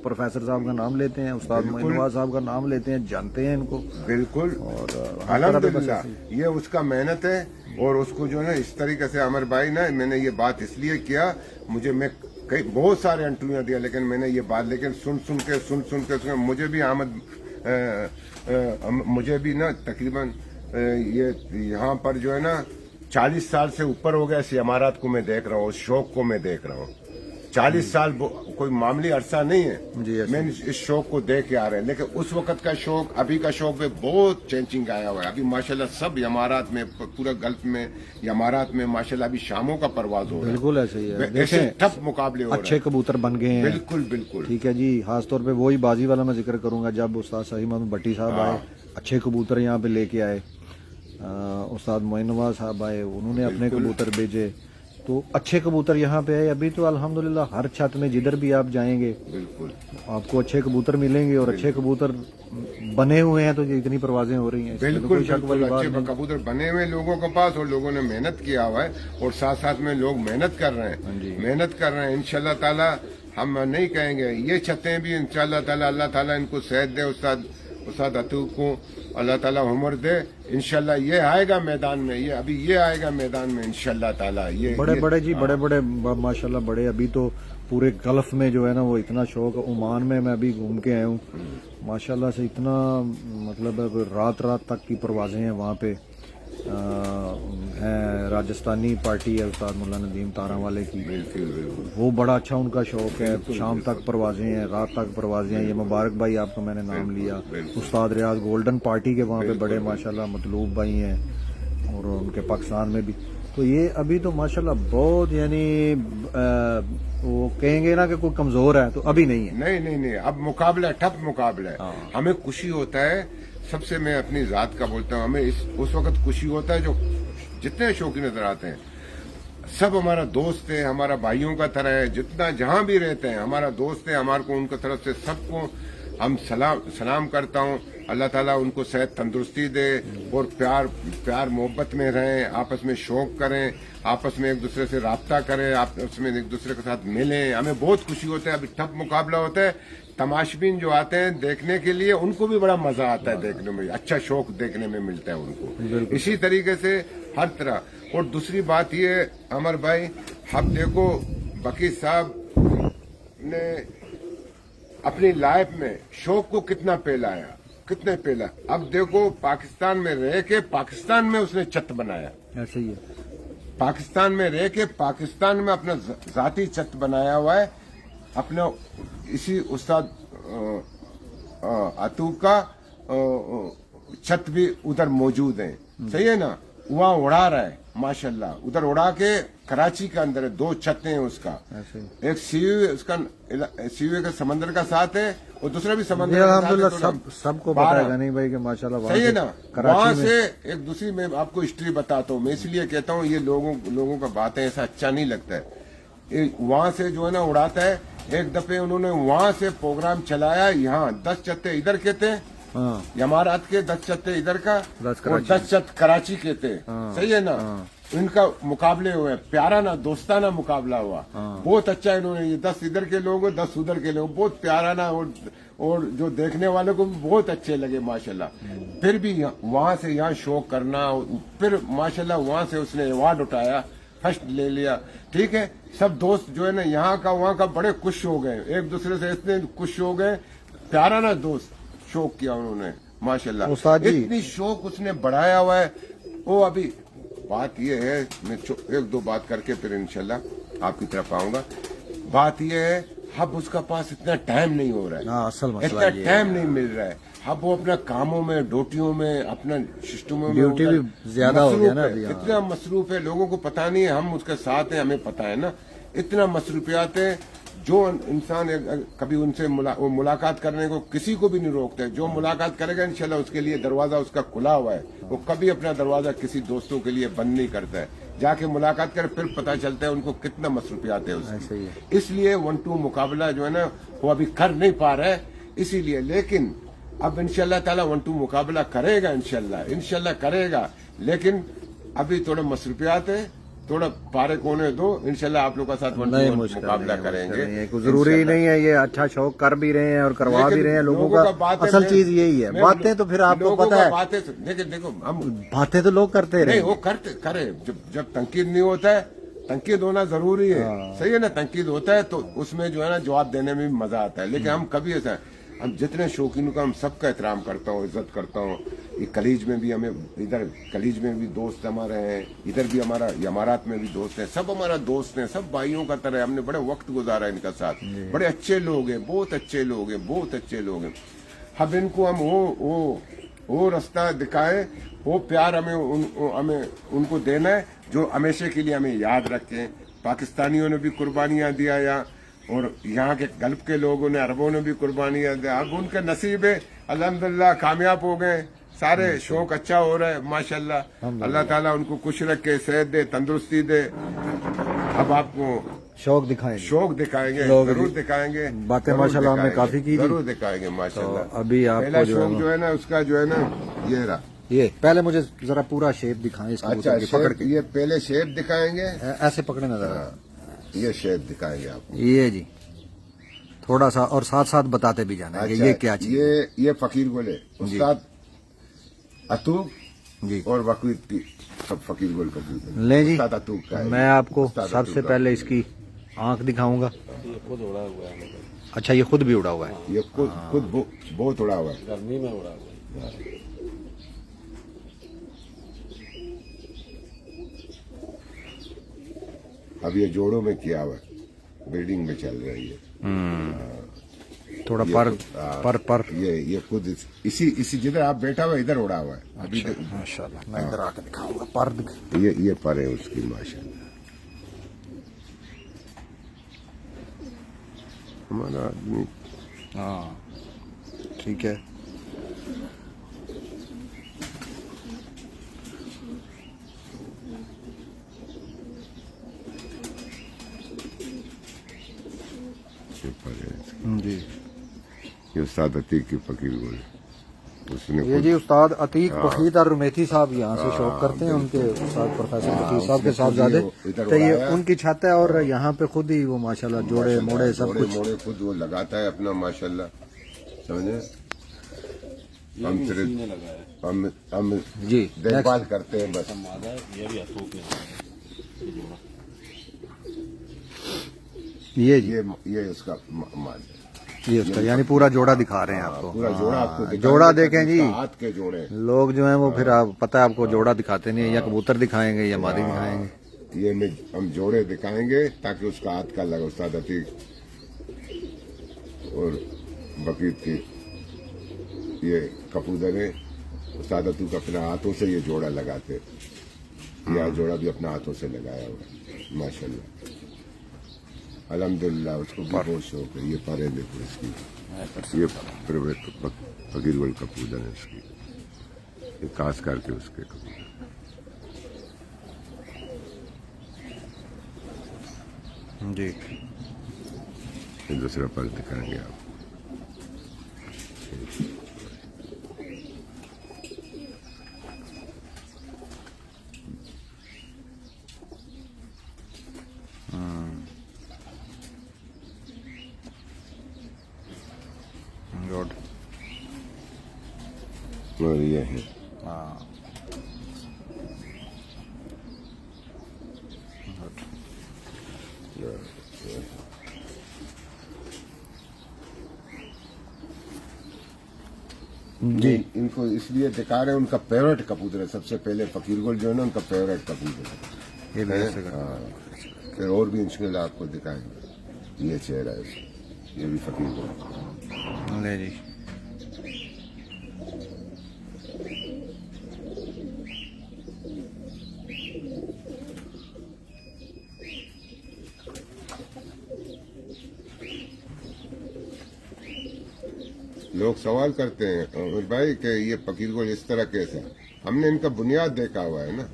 پروفیسر صاحب کا نام لیتے ہیں, استاد معین نواز صاحب کا نام لیتے ہیں, جانتے ہیں ان کو.
بالکل.
اور
الحمدللہ یہ اس کا محنت ہے, اور اس کو جو ہے نا اس طریقے سے عمر بھائی نا, میں نے یہ بات اس لیے کیا, میں کئی بہت سارے انٹرویو دیا, لیکن میں نے یہ بات سن کے مجھے بھی مجھے بھی نا تقریباً یہ یہاں پر جو ہے نا 40 سال سے اوپر ہو گیا, اسی امارات کو میں دیکھ رہا ہوں, اس شوق کو میں دیکھ رہا ہوں. 40 سال کوئی معمولی عرصہ نہیں ہے.
جی
میں اس شوق کو دیکھ کے آ رہے ہیں, لیکن اس وقت کا شوق ابھی کا شوق میں بہت چینجنگ آیا ہوا ہے. ابھی ماشاءاللہ سب امارات میں, پورا گلف میں, امارات میں ماشاءاللہ ابھی شاموں کا پرواز ہو رہا ہے.
بالکل ایسے ہی ہے.
ایسے ٹف مقابلے ہو رہے
اچھے
ہیں.
کبوتر بن گئے ہیں.
بالکل بالکل.
ٹھیک ہے جی. خاص طور پہ وہی بازی والا میں ذکر کروں گا, جب استاد صحیح محمد بٹی صاحب آئے, اچھے کبوتر یہاں پہ لے کے آئے. استاد معین نواز صاحب آئے, انہوں نے اپنے کبوتر بھیجے, تو اچھے کبوتر یہاں پہ آئے. ابھی تو الحمدللہ ہر چھت میں جدھر بھی آپ جائیں گے
بالکل
آپ کو اچھے کبوتر ملیں گے, اور اچھے کبوتر بنے ہوئے ہیں, تو یہ اتنی پروازیں ہو رہی ہیں. اس میں تو
بالکل
کوئی شک والی بات
اچھے
نہیں.
کبوتر بنے ہوئے لوگوں کے پاس, اور لوگوں نے محنت کیا ہوا ہے, اور ساتھ ساتھ میں لوگ محنت کر رہے ہیں. محنت کر رہے ہیں. انشاءاللہ تعالی ہم نہیں کہیں گے, یہ چھتیں بھی انشاءاللہ تعالی اللہ تعالیٰ ان کو صحت دے, استاد عتوق کو اللہ تعالیٰ عمر دے. انشاءاللہ یہ آئے گا میدان میں, یہ آئے گا میدان میں انشاءاللہ تعالیٰ. یہ
بڑے ماشاءاللہ بڑے. ابھی تو پورے گلف میں جو ہے نا وہ اتنا شوق ہے. عمان میں ابھی گھوم کے آیا ہوں, ماشاءاللہ سے اتنا مطلب رات تک کی پروازیں ہیں وہاں پہ. ہیں راجستھانی پارٹی ہے استاد مولانا ندیم تارا والے کی, وہ بڑا اچھا ان کا شوق ہے. شام تک پروازیں ہیں, رات تک پروازیں ہیں. یہ مبارک بھائی آپ کو میں نے نام لیا, استاد ریاض گولڈن پارٹی کے وہاں پہ بڑے ماشاءاللہ مطلوب بھائی ہیں, اور ان کے پاکستان میں بھی. تو یہ ابھی تو ماشاءاللہ بہت, یعنی وہ کہیں گے نا کہ کوئی کمزور ہے, تو ابھی نہیں ہے.
نہیں. اب مقابلہ ٹف مقابلہ ہے. ہمیں خوشی ہوتا ہے, سب سے میں اپنی ذات کا بولتا ہوں, ہمیں اس وقت خوشی ہوتا ہے جو جتنے شوقی نظر آتے ہیں, سب ہمارا دوست ہے, ہمارا بھائیوں کا طرح ہے. جتنا جہاں بھی رہتے ہیں ہمارا دوست ہے, ہمارے کو ان کی طرف سے سب کو ہم سلام کرتا ہوں. اللہ تعالیٰ ان کو صحت تندرستی دے, اور پیار محبت میں رہیں, آپس میں شوق کریں, آپس میں ایک دوسرے سے رابطہ کریں, آپس میں ایک دوسرے کے ساتھ ملیں. ہمیں بہت خوشی ہوتا ہے. ابھی ٹف مقابلہ ہوتا ہے, تماشبین جو آتے ہیں دیکھنے کے لیے, ان کو بھی بڑا مزہ آتا ہے دیکھنے میں, اچھا شوق دیکھنے میں ملتا ہے ان کو. اسی طریقے سے ہر طرح. اور دوسری بات یہ عمر بھائی, اب دیکھو بکی صاحب نے اپنی لائف میں شوق کو کتنا پھیلا. اب دیکھو پاکستان میں رہ کے پاکستان میں اس نے چت بنایا.
ایسے ہی ہے.
پاکستان میں رہ کے پاکستان میں اپنا ذاتی چت بنایا ہوا ہے. اپنا اسی استاد عتوق کا چھت بھی ادھر موجود ہے. صحیح ہے نا, وہاں اڑا رہا ہے ماشاءاللہ. ادھر اڑا کے کراچی کے اندر ہے, 2 چھتیں ہیں اس کا. ایک سی وے کا سمندر کا ساتھ ہے, اور دوسرا بھی سمندر کا ساتھ ہے.
سب کو پتا ہے نہیں بھائی کہ ماشاءاللہ
صحیح ہے نا. وہاں سے ایک دوسری میں آپ کو ہسٹری بتاتا ہوں. میں اس لیے کہتا ہوں یہ لوگوں کا باتیں ایسا اچھا نہیں لگتا ہے. وہاں سے جو ہے نا اڑاتا ہے. ایک دفعہ انہوں نے وہاں سے پروگرام چلایا, یہاں 10 چھتے ادھر کے تھے, امارات کے 10 چھتے ادھر کا, اور 10 چھت کراچی کے تھے. صحیح ہے نا. ان کا مقابلے ہوئے, پیارا نا دوستانہ مقابلہ ہوا. بہت اچھا انہوں نے, یہ 10 ادھر کے لوگ 10 ادھر کے لوگ, بہت پیارا نا, اور جو دیکھنے والوں کو بھی بہت اچھے لگے ماشاءاللہ. پھر بھی وہاں سے یہاں شو کرنا, پھر ماشاءاللہ وہاں سے اس نے ایوارڈ اٹھایا, فرسٹ لے لیا. ٹھیک ہے, سب دوست جو ہے نا یہاں کا وہاں کا بڑے خوش ہو گئے, ایک دوسرے سے اتنے خوش ہو گئے. پیارا نا دوست شوق کیا انہوں نے ماشاءاللہ. اتنی شوق اس نے بڑھایا ہوا ہے. وہ ابھی بات یہ ہے, میں 1-2 بات کر کے پھر انشاءاللہ آپ کی طرف آؤں گا. بات یہ ہے, اب اس کا پاس اتنا ٹائم نہیں ہو رہا ہے, اتنا ٹائم نہیں مل رہا ہے. اب وہ اپنا کاموں میں, ڈیوٹیوں میں, اپنا سسٹموں میں
ڈیوٹی بھی زیادہ ہو گیا نا.
اتنا مصروف ہے, لوگوں کو پتا نہیں ہے, ہم اس کے ساتھ ہیں, ہمیں پتا ہے نا. اتنا مصروفیات ہے, جو انسان کبھی ان سے ملاقات کرنے کو کسی کو بھی نہیں روکتے. جو ملاقات کرے گا انشاءاللہ اس کے لیے دروازہ اس کا کھلا ہوا ہے. وہ کبھی اپنا دروازہ کسی دوستوں کے لیے بند نہیں کرتا ہے. जाके मुलाकात करें, फिर पता चलता है उनको कितना मसरूफियात है उसकी।
ऐसे ही है।
इसलिए 1-2 मुकाबला जो है ना वो अभी कर नहीं पा रहा है इसीलिए, लेकिन अब इंशाल्लाह ताला 1-2 मुकाबला करेगा, इंशाल्लाह करेगा, लेकिन अभी थोड़ा मसरूफियात है, थोड़ा पारे कोने दो, इंशाल्लाह आप लोग का साथ 1-2 मुकाबला करेंगे।
जरूरी नहीं है ये अच्छा शौक कर भी रहे हैं और करवा भी रहे हैं लोगों का, असल चीज यही है। बातें तो फिर आपको पता है,
बातें लेकिन देखो हम
बातें तो लोग करते रहे,
नहीं वो करे, जब तनकीद नहीं होता है, तनकीद होना जरूरी है, सही है ना, तनकीद होता है तो उसमें जो है ना जवाब देने में भी मजा आता है। लेकिन हम कभी ऐसा, हम जितने शौकीनों का हम सबका एहतराम करता हूँ, इज्जत करता हूँ। ये कलीज में भी हमें, इधर कलीज में भी दोस्त हमारे हैं, इधर भी हमारा इमारात में भी दोस्त हैं, सब हमारा दोस्त हैं, सब भाइयों का तरह। हमने बड़े वक्त गुजारा है इनका साथ, बड़े अच्छे लोग हैं, बहुत अच्छे लोग हैं, बहुत अच्छे लोग हैं। अब इनको हम वो रास्ता दिखाएं, वो प्यार हमें उनको देना है जो हमेशा के लिए हमें याद रखें। पाकिस्तानियों ने भी कुर्बानियां दिया या, और यहाँ के गल्फ के लोगों ने, अरबों ने भी कुर्बानियां दिया। अब उनका नसीब है, अल्हम्दुलिल्लाह कामयाब हो गए, सारे शौक अच्छा हो रहा है माशाल्लाह। अल्लाह ताला उनको खुश रखे, सेहत दे, तंदुरुस्ती दे। अब आपको
शौक दिखाएंगे,
जरूर दिखाएंगे।
बातें माशाल्लाह हमने काफी की,
जरूर दिखाएंगे माशाल्लाह।
तो अभी
पहला शौक जो है ना उसका जो है ना ये रहा।
ये पहले मुझे जरा पूरा शेप दिखाएं इसको।
अच्छा,
पकड़ के
ये पहले शेप दिखाएंगे,
ऐसे पकड़े नजर,
ये शेप दिखाएंगे आपको,
ये जी थोड़ा सा, और साथ साथ बताते भी जाना है ये क्या चीज।
ये फकीर गोले उस्ताद अतूक
जी
और वकील की सब फकीर गोल कबूतर
ले जी।
उस्ताद अतूक का है।
मैं आपको सबसे पहले इसकी आंख दिखाऊंगा।
ये खुद उड़ा हुआ है,
अच्छा, ये खुद भी उड़ा हुआ है,
ये खुद बहुत उड़ा हुआ है,
गर्मी में उड़ा हुआ है।
अब ये जोड़ों में किया हुआ है, ब्रीडिंग में चल रही है।
थोड़ा पर
ये खुद इसी जिधर आप बैठा हुआ इधर उड़ा हुआ है अभी।
माशाल्लाह, मैं इधर आके दिखाऊंगा पर।
ये पर है उसकी माशाल्लाह। हमारा आदमी,
हाँ ठीक है।
ये पर है
जी,
ये उस्ताद अतीक की फकीर गोल, उसने
ये जी उस्ताद अतीक बखीत और रुमेती साहब यहाँ से शौक करते हैं, उनके उस्ताद प्रोफेसर बखीत साहब के साहबजादे। तो ये उनकी छत है और यहाँ पे खुद ही वो माशाल्लाह जोड़े मोड़े सब कुछ
मोड़े खुद वो लगाता है अपना माशाल्लाह, समझे। हम सिर्फ हम
जी
देखभाल करते हैं बस।
मादा ये भी अतूक है, ये जोड़ा।
ये जी
ये उसका माल है,
ये उसका यानी पूरा जोड़ा दिखा रहे हैं आपको।
पूरा जोड़ा आपको दिखाएंगे,
जोड़ा देखें जी,
हाथ के जोड़े।
लोग जो हैं वो फिर आप पता है आपको जोड़ा दिखाते नहीं है, या कबूतर दिखाएंगे या मादी दिखाएंगे।
ये हम जोड़े दिखाएंगे ताकि उसका हाथ का लगा। उस्ताद अतीक और बकीर की ये कबूतरें, उस्ताद अतीक अपने हाथों से ये जोड़ा लगाते, यह जोड़ा भी अपने हाथों से लगाया हुआ है माशाल्लाह। अल्हम्दुलिल्लाह उसको भी बहुत शौक है। ये पारे देखो इसकी, ये फकीर गोल कबूतर है इसकी, ये खास करके उसके कबूतर।
जी
ये दूसरा पर दिखाएंगे आप।
गुड।
और ये है
हाँ जी।
इनको इसलिए दिखा रहे हैं, उनका फेवरेट कबूतर है सबसे पहले। फकीर गोल जो है ना उनका फेवरेट कबूतर है।
ये भी ऐसे कर-
हाँ, फिर और भी इंशाल्लाह आपको दिखाएंगे। ये चेहरा है उसका, ये भी फकीर गोल।
ले जी।
लोग सवाल करते हैं और भाई कि ये फकीर गोल इस तरह कैसे, हमने इनका बुनियाद देखा हुआ है ना।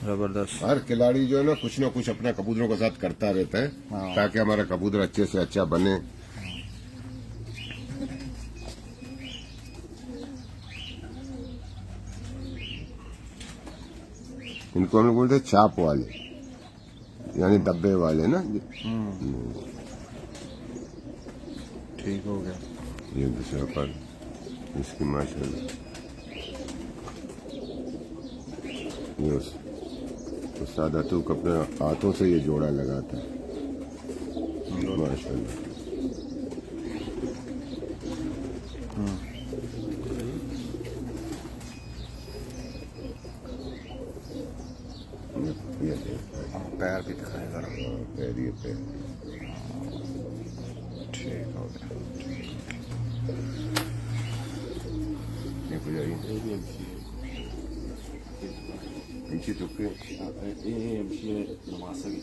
जबरदस्त।
हर खिलाड़ी जो है ना कुछ अपना कबूतरों के साथ करता रहता है ताकि हमारा कबूतर अच्छे से अच्छा बने। इनको हम लोग बोलते हैं चाप वाले, यानी डब्बे वाले ना।
ठीक हो गया।
ये दूसरा पर इसकी माशाल्लाह ये उस्ताद अतुक अपने हाथों से ये जोड़ा लगाता है माशाल्लाह। ये
पैर भी दिखाएगा।
पैर, ये पैर
ठीक हो गया।
ये हो जाइए
ये भी एमसी
पीछे चुपके।
है, ये एमसी है नवासा की।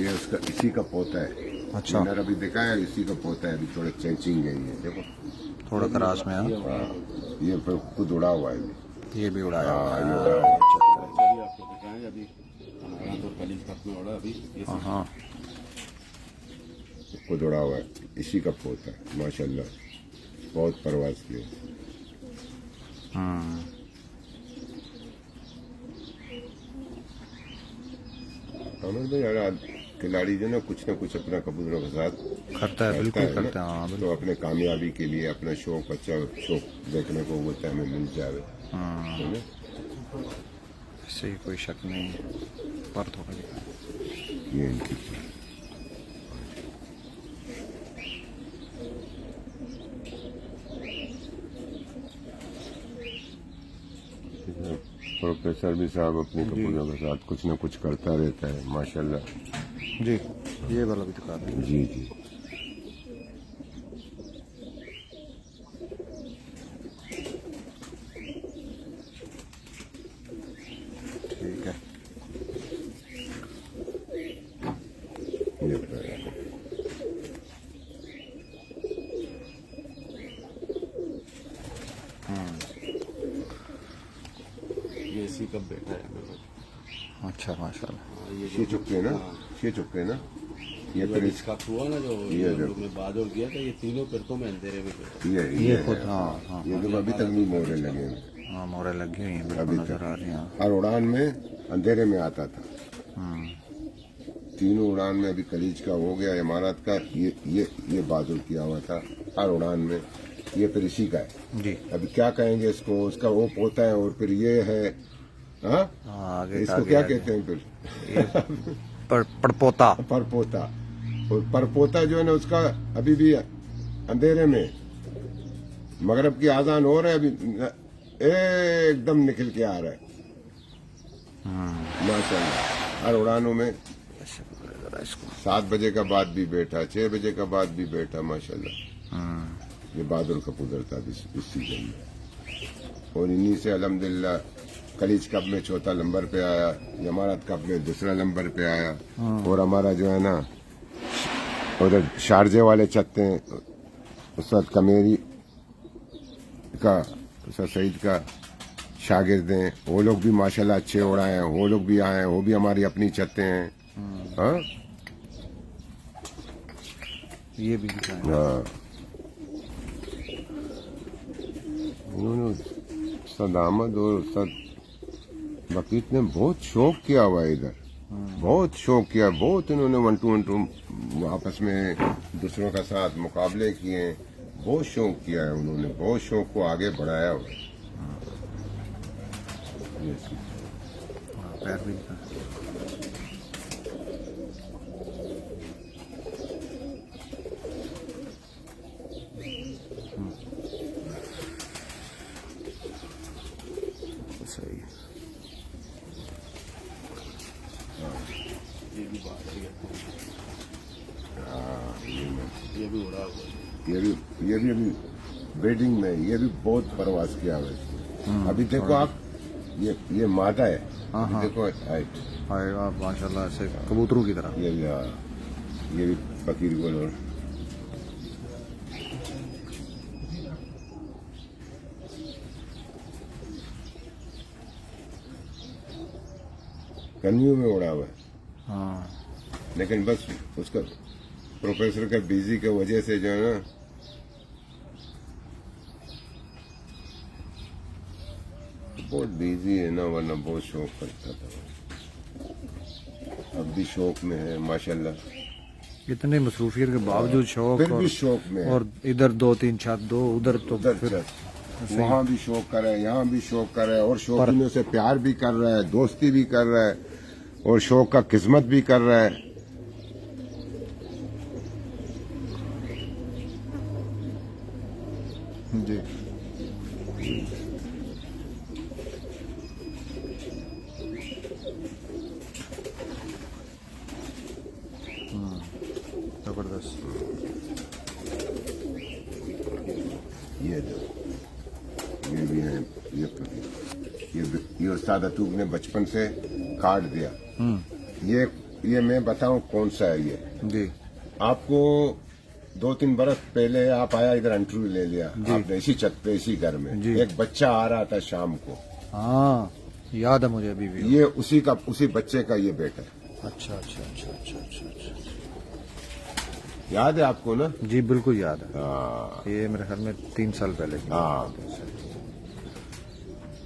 ये उसका इसी का पोता है।
अच्छा।
मैंने अभी देखा है इसी का पोता है। अभी थोड़ा चेंचिंग है ये, देखो
थोड़ा क्रास में है।
ये पर खुद उड़ा हुआ है।
ये भी उड़ाया हुआ
हाँ,
है।
ये उड़ा हुआ है।
चलिए आपको दिखाएंगे अभी हमारा तो कलीज कप में उड़ा अभी ये सब।
हाँ
खुद उड़ा हुआ है, इसी का पोता है माशाल्लाह। बहुत परवाज किया। अमर भाई यार खिलाड़ी जो ना कुछ अपना कबूतरों के साथ
करता है, बिल्कुल
ना,
करता है। हाँ बिल्कुल।
तो अपने कामयाबी के लिए अपना शौक, अच्छा शौक देखने को होता है, हमें मिल जाए है ना?
इससे ही कोई शक नहीं है। पर थोड़ा दिखा।
ये इनकी प्रोफेसर भी साहब अपने कबूतरों के साथ कुछ न कुछ करता रहता है माशाल्लाह।
जी ये वाला भी दिखा दें।
जी जी
ठीक है।
ये बताया।
ये इसी कप बैठा है मेरे को।
अच्छा माशाल्लाह।
हाँ, ये
ये चुपके ना, ये चुपके ना, ये फिर
जो इसका हुआ ना जो
ये जो
में बादल गया था, ये तीनों फिरतों में अंधेरे में बैठा।
ये
खुद
है।
हाँ हाँ
ये तो अभी तक नहीं मोहरे लगे हैं।
हाँ मोरे लगी हुई हैं, बिल्कुल
अभी
नजर
तक।
आ रही हैं।
हर उड़ान में अंधेरे में आता था। तीनों उड़ान में अभी कलीज का हो गया, इमारत का, ये बादल किया हुआ था हर उड़ान में। ये फिर इसी का है।
जी
अभी क्या कहेंगे इसको, उसका वो पोता है और फिर ये है। हाँ
हाँ आगे
इसको
आगे
क्या
आगे।
कहते हैं फिर?
पड़पोता।
परपोता। और परपोता जो है ना उसका अभी भी अंधेरे में, मगरब की आजान हो रहा है, अभी एकदम निकल के आ रहा है माशाल्लाह। हर उड़ानों में 7 बजे का बाद भी बैठा, 6 बजे का बाद भी बैठा माशाल्लाह। ये बहादुर कबूतर था इस सीजन में। और इन्हीं से अल्हम्दुलिल्लाह कलीज कप में चौथा नंबर पे आया, जमानत कप में दूसरा नंबर पे आया। और हमारा जो है ना उधर शारजे वाले चत्ते हैं, उस्ताद कमेरी का, उस्ताद सईद का शागिर्द हैं, वो लोग भी माशाल्लाह अच्छे उड़ाए हैं। वो लोग भी आए हैं, वो भी हमारी अपनी छतें हैं। हाँ
ये भी दिखाएं।
हाँ इन्होंने उस्ताद अहमद और उस्ताद बकीत ने बहुत शौक किया हुआ है इधर, बहुत शौक किया। बहुत इन्होंने 1-2 आपस में दूसरों का साथ मुकाबले किए, बहुत शौक किया है उन्होंने, बहुत शौक को आगे बढ़ाया हुआ है।
पैर भी दिखाएं। सही है।
ये भी बाहर गया, ये भी उड़ा हुआ है।
ये भी अभी ब्रीडिंग में, ये भी बहुत प्रवास किया हुआ है। अभी देखो आप, ये मादा है। अभी देखो हाइट,
आएगा माशाल्लाह ऐसे कबूतरों की तरह।
ये भी फकीर गोल। और गर्मियों में उड़ा हुआ है,
हाँ
लेकिन बस उसका प्रोफेसर का बिजी की वजह से जो है ना बहुत बिजी है ना, वरना बहुत शौक करता था। अब भी शौक में है माशाल्लाह,
इतने मसरूफियत के बावजूद शौक
फिर भी शौक में है।
और इधर 2-3 छत दो उधर तो
उधर
फिर
वहाँ भी शौक कर रहा है, यहाँ भी शौक कर रहा है, और शौकीनों से प्यार भी कर रहा है, दोस्ती भी कर रहा है, और शौक का किस्मत भी कर रहा है।
जी जबरदस्त।
ये दो, ये भी है, ये उस्ताद अतूब ने बचपन से काट दिया। ये मैं बताऊं कौन सा है ये।
जी
आपको 2-3 बरस पहले आप आया इधर इंटरव्यू ले लिया आपने, इसी छत पे इसी घर में,
जी।
एक बच्चा आ रहा था शाम को,
हाँ याद है मुझे अभी भी।
ये उसी बच्चे का ये बेटा है।
अच्छा अच्छा अच्छा अच्छा अच्छा अच्छा
याद है आपको ना?
जी बिल्कुल याद है।
हाँ
ये मेरे ख्याल में 3 साल पहले की
हाँ,
बात है।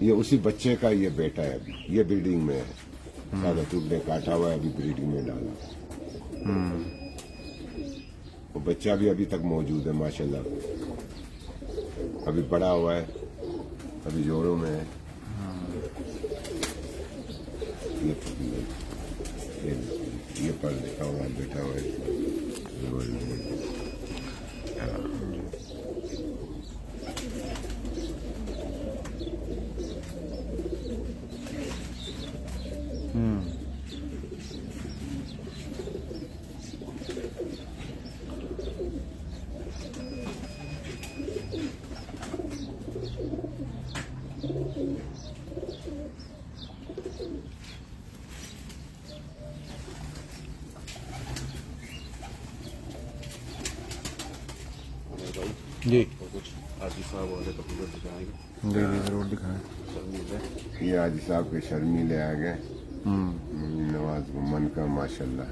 ये उसी बच्चे का ये बेटा है, अभी ये ब्रीडिंग में है। उस्ताद अतूब ने काटा हुआ है, अभी ब्रीडिंग में डाला। वो बच्चा भी अभी तक मौजूद है माशाल्लाह, अभी बड़ा हुआ है, अभी जोरों में है। ये पढ़ लिखा हुआ बैठा हुआ है।
जी
और कुछ हाजी साहब वाले कबूतर दिखाएंगे।
जी जी जरूर दिखाएं।
ये हाजी साहब के शर्मीले आ गए, नवाज मन का माशाल्लाह,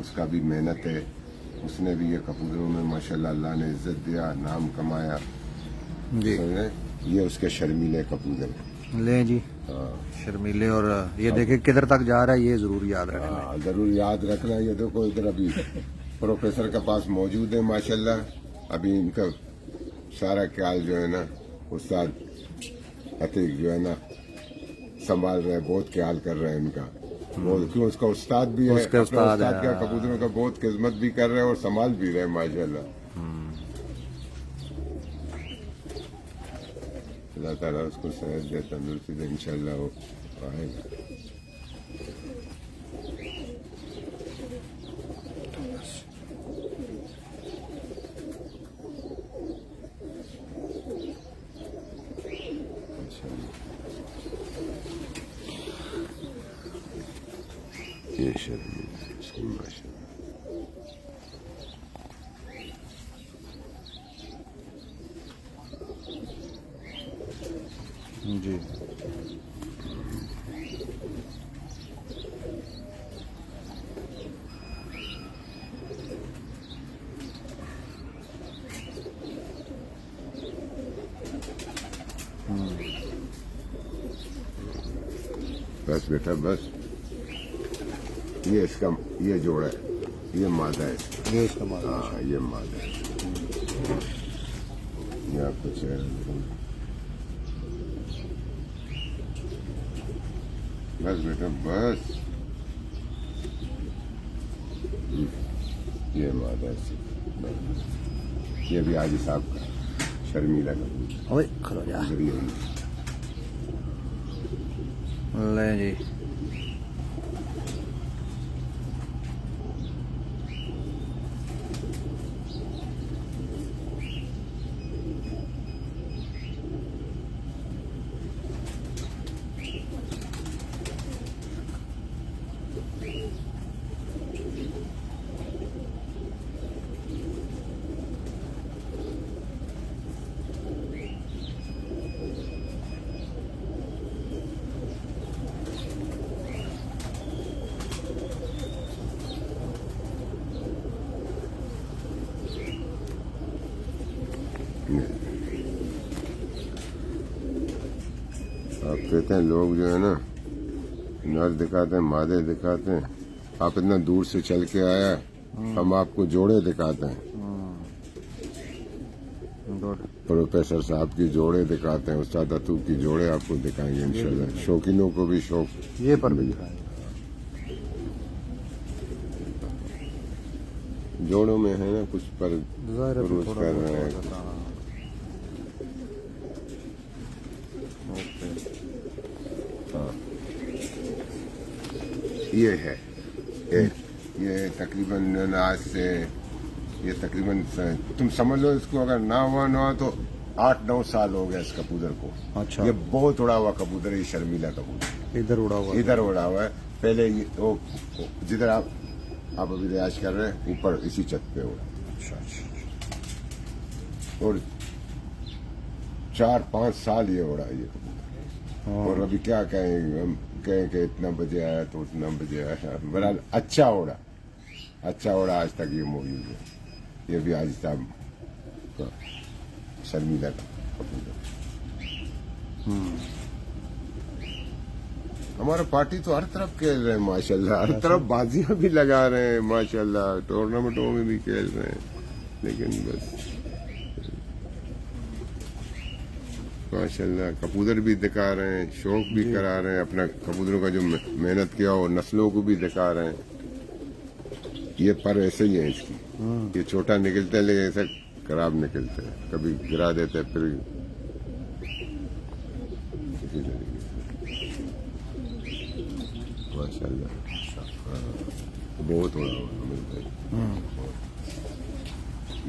उसका भी मेहनत है, उसने भी ये कबूतरों में माशाल्लाह अल्लाह ने इज्जत दिया, नाम कमाया।
जी
समझे? ये उसके शर्मीले कबूतर हैं।
ले जी शर्मीले, और ये देखे किधर तक जा रहा है, ये जरूर याद रखना।
हाँ, जरूर याद रखना। ये देखो इधर अभी प्रोफेसर के पास मौजूद है माशाल्लाह, अभी इनका सारा ख्याल जो है ना उस्ताद अतीक जो है ना संभाल रहे हैं, बहुत ख्याल कर रहे हैं इनका। बहुत क्यों, उसका उस्ताद भी है,
उसके
अपने
उस्ताद
उस्ताद
है,
का कबूतरों का बहुत खिदमत भी कर रहे हैं और संभाल भी रहे हैं माशाल्लाह। अल्लाह ताला उसको सेहत दे, तंदुरुस्ती दे, इंशाल्लाह वो आएगा। ये शर्मीला है इसकी माशाल्लाह।
जी
बस बेटा बस, ये इसका ये जोड़ा है, ये मादा है इसका।
ये इसका मालूम है।
हाँ ये मादा है, ये आपको चेहरा दिखाऊं। बस बेटा बस, ये मादा है इसका। ये भी हाजी साहब का शर्मीला का
ओए खलो जा।
जरिए।
ले जी
کہتے ہیں لوگ جو ہے نا نر دکھاتے ہیں مادے دکھاتے ہیں، آپ اتنا دور سے چل کے آیا، ہم آپ کو جوڑے دکھاتے ہیں،
گڈ.
پروفیسر صاحب کی جوڑے دکھاتے ہیں، استاد اتوب کی جوڑے آپ کو دکھائیں گے انشاءاللہ. شوقینوں کو بھی شوق.
یہ پر بھی دکھائیں گے.
جوڑوں میں ہے نا کچھ پر
ظاہر ہے
روز
تھوڑا
کر
بہت
رہے ہیں.
ہوتا تھا. اوکے.
یہ ہے یہ تقریباً آج سے یہ تقریباً تم سمجھ لو اس کو، اگر نہ ہوا تو 8-9 سال ہو گیا اس کبوتر کو.
اچھا.
یہ بہت اڑا ہوا کبوتر ہے، یہ شرمیلا کبوتر
ادھر اڑا ہوا.
ادھر اڑا ہوا ہے. پہلے وہ جدھر آپ ابھی ریاض کر رہے ہیں اوپر اسی چھت پہ اڑا،
اچھا اچھا.
اور 4-5 سال یہ اڑا یہ کبوتر. اور ابھی کیا کہیں، ہم کہیں کہ اتنا بجے آیا تو اتنا بجے آیا. بہرحال اچھا اڑا آج تک یہ موجود ہے. یہ بھی آج صاحب کا شرمیلا کا کبوتر. ہمارا پارٹی تو ہر طرف کھیل رہے ہیں ماشاءاللہ، ہر طرف بازیاں بھی لگا رہے ہیں ماشاءاللہ، ٹورنامنٹوں میں بھی کھیل رہے ہیں. لیکن بس ماشاءاللہ کبوتر بھی دکھا رہے ہیں، شوق بھی کرا رہے ہیں، اپنا کبوتروں کا جو محنت کیا اور نسلوں کو بھی دکھا رہے ہیں. یہ پر ایسے ہی ہے اس کی، یہ چھوٹا نکلتا ہے لیکن ایسا خراب نکلتا ہے، کبھی گرا دیتا ہے پھر اسی طریقے سے. ماشاءاللہ بہت اڑا ہوا ملتا ہے.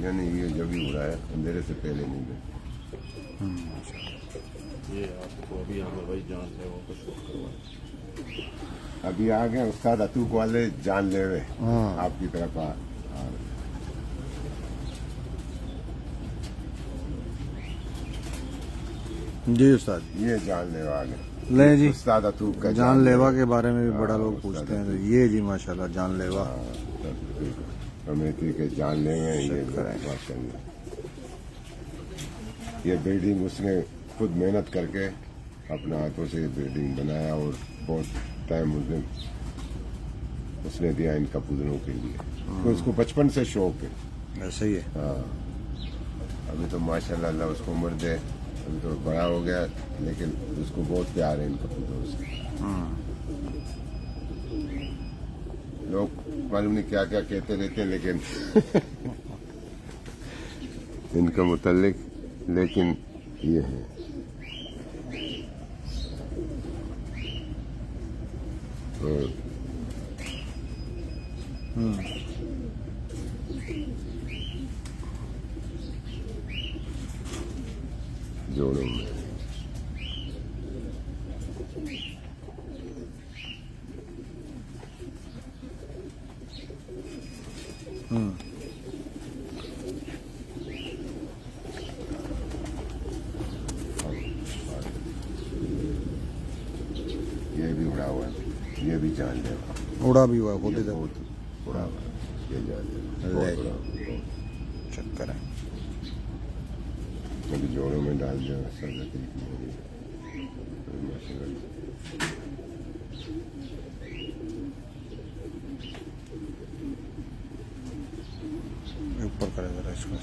یعنی یہ جب بھی اڑا ہے اندھیرے سے پہلے نہیں گئے.
یہ آپ کو ابھی عامر بھائی جان ہے وہ کچھ کروائے.
ابھی آ گئے استاد اتوق والے جان لے ہوئے آپ کی طرف آ رہے.
جی استاد.
یہ جان لیوا آ گئے.
لیں جی.
استاد اتوق کا
جان لیوا کے بارے میں بھی بڑا لوگ پوچھتے ہیں. یہ جی ماشاءاللہ جان لیوا
کمیٹی کے جان لے گئے. یہ ماشاءاللہ یہ بلڈنگ اس نے خود محنت کر کے اپنا ہاتھوں سے بلڈنگ بنایا اور بہت ٹائم اس نے دیا ان کبوتروں کے لیے. اس کو بچپن سے شوق ہے.
ایسا ہی ہے.
ہاں ابھی تو ماشاءاللہ اللہ اس کو عمر دے، ابھی تو بڑا ہو گیا لیکن اس کو بہت پیار ہے ان کبوتروں سے. لوگ معلوم نہیں کیا کیا کہتے رہتے ہیں لیکن ان کا متعلق، لیکن یہ ہے جوڑوں میں. یہ بھی اڑا ہوا ہے، یہ بھی جان لے گا.
اڑا بھی ہوا خود ادھر.
بہت اڑا ہوا ہے، یہ جان لے گا.
لے
بہت اڑا ہوا ہے.
چکر ہے.
کبھی جوڑوں میں ڈال دیا سر ماشاءاللہ.
اوپر کرے ذرا اس کو.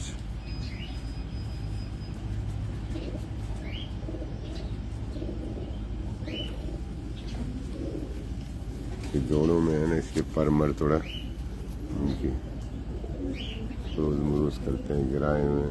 جوڑوں میں ہے نا اس کے پر مر تھوڑا ان کی روز مروز کرتے ہیں گرائے ہوئے.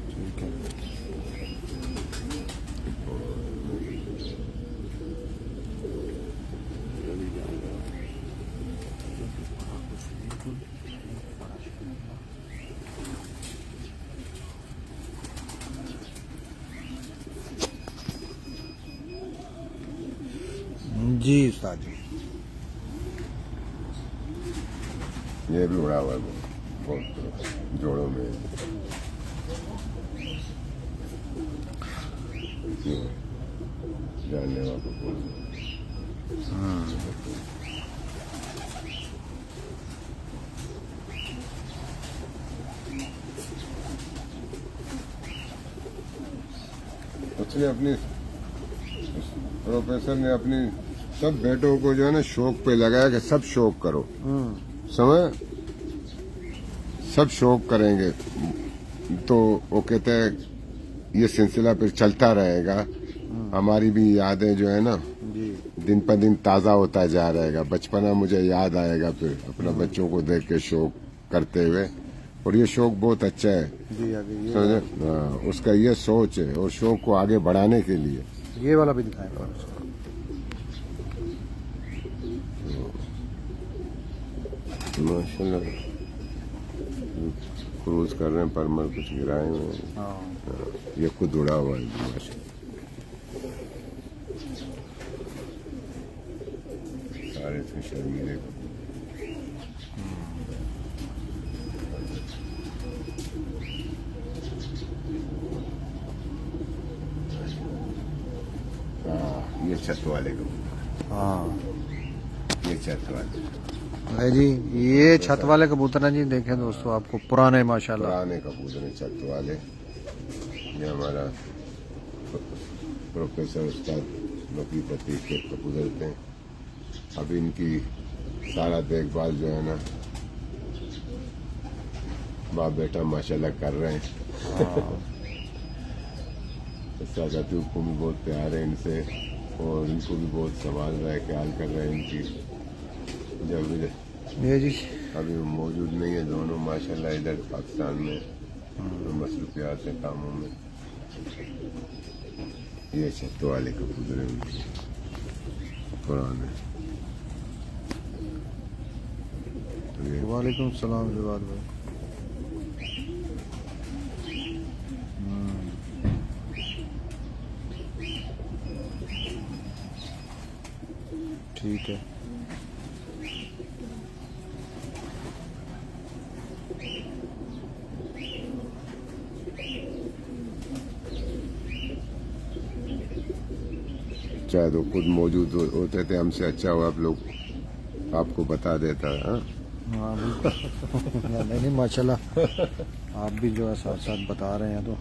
ٹھیک ہے. جی استاد جی.
یہ بھی اڑا ہوا ہے بہت جوڑوں میں. जानने वाला बोल उसने अपनी प्रोफेसर ने अपनी सब बेटों को जो है ना शौक पे लगाया कि सब शौक करो, समझ, सब शौक करेंगे तो वो कहते हैं ये सिलसिला फिर चलता रहेगा, हमारी भी यादें जो है ना
जी
दिन पर दिन ताज़ा होता जा रहेगा, बचपना मुझे याद आएगा फिर अपना बच्चों को देख के शौक करते हुए, और ये शौक बहुत अच्छा है,
जी आगे
समझे, हाँ, उसका ये सोच है और शौक को आगे बढ़ाने के लिए।
ये वाला भी दिखाएं
माशाल्लाह क्रूज कर रहे हैं, परमल कुछ गिराए हुए हैं,
हाँ
ये खुद उड़ा हुआ है माशाल्लाह, सारे इसमें शर्मीले को ये छत वाले को,
हाँ
ये छत वाले
है जी, ये छत वाले कबूतर हैं जी, देखें दोस्तों आपको पुराने माशाल्लाह
पुराने कबूतर हैं छत वाले। ये हमारा प्रोफेसर उस्ताद नकी प्रतीक के कबूतर थे, अब इनकी सारा देखभाल जो है ना बाप बेटा माशाल्लाह कर रहे हैं। साथी को भी बहुत प्यार है इनसे और इनको भी बहुत संभाल रहा है, ख्याल कर रहे हैं इनकी। जब
ये जी
अभी मौजूद नहीं है दोनों माशाल्लाह इधर पाकिस्तान में मसरूफियात है कामों में। ये छत वाले कबूतर हैं पुराने।
वालेकुम सलाम जवाद भाई। ठीक है
चाहे तो खुद मौजूद होते थे हमसे, अच्छा हुआ आप लोग आपको बता देता है। हाँ
हाँ बिल्कुल नहीं नहीं माशाल्लाह आप भी जो है साथ साथ बता रहे हैं तो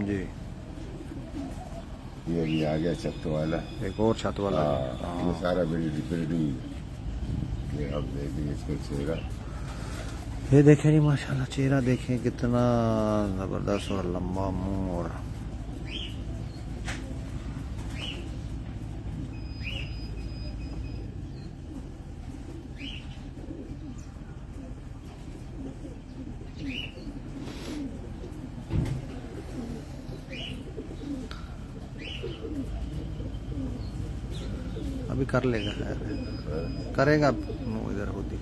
जी।
ये भी आ गया छत वाला,
एक और छत वाला
ये सारा बिल्डिंग। ये अब देखिए इसका चेहरा,
ये देखें जी माशाल्लाह चेहरा देखें कितना जबरदस्त और लंबा मुंह और अभी कर लेगा, करेगा मुंह इधर होती।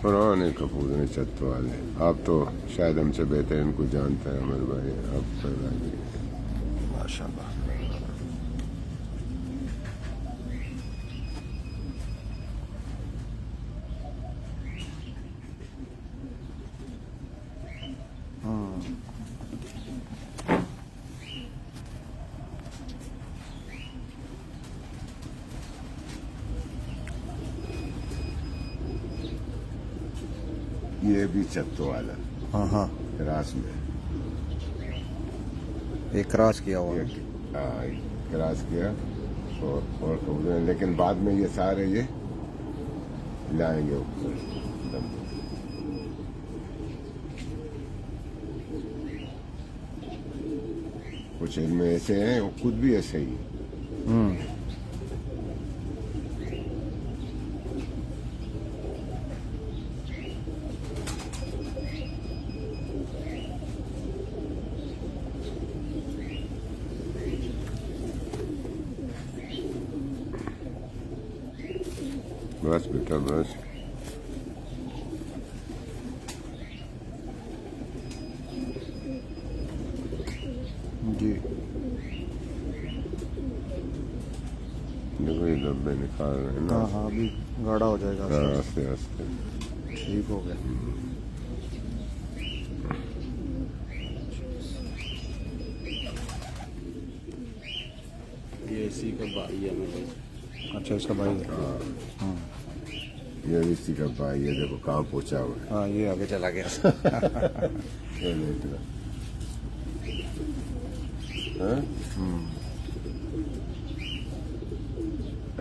पुराने कपूर हैं छत वाले। आप तो शायद हमसे बेहतर इनको जानते हैं अमर भाई, आप
माशाल्लाह
ये भी छत वाला
हाँ हाँ
क्रास में,
एक क्रॉस किया हुआ
ये क्रास किया और कबूतर, लेकिन बाद में ये सारे ये लाएंगे ऊपर दम। कुछ इनमें ऐसे हैं वो खुद भी ऐसे ही हैं। बस बेटा बस। डब्बे निकाल रहे हैं ना।
हाँ हाँ अभी गाढ़ा हो जाएगा।
हाँ, आस्ते आस्ते।
ठीक हो गया।
ये इसी का भाई है मेरे भाई।
अच्छा इसका भाई है। हाँ
ये इसी का भाई है, देखो कहाँ पहुंचा हुआ है।
हाँ ये आगे चला गया।
ये देख लो। हाँ?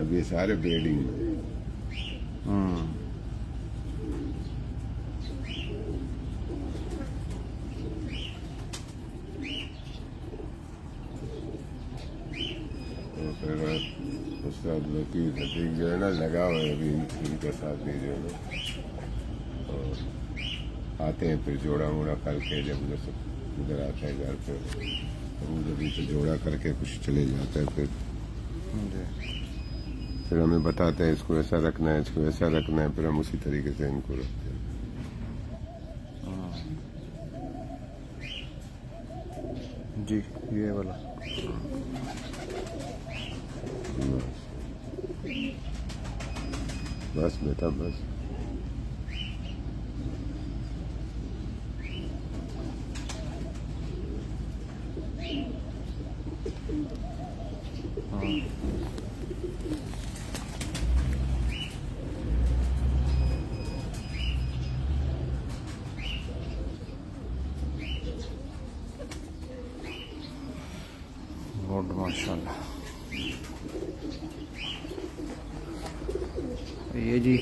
अब ये सारे बेडिंग में। तो फिर उसका लकी लतीक जो है ना लगा हुआ है अभी इनके साथ भी जो है ना। और आते हैं फिर जोड़ा वोड़ा करके, जब उधर से उधर आता है घर पे तो उधर भी से जोड़ा करके कुछ चले जाता है। फिर हमें बताते हैं इसको ऐसा रखना है, इसको ऐसा रखना है, फिर हम उसी तरीके से इनको रखते हैं।
जी ये वाला।
बस बेटा बस।
गुड माशाल्लाह। ये जी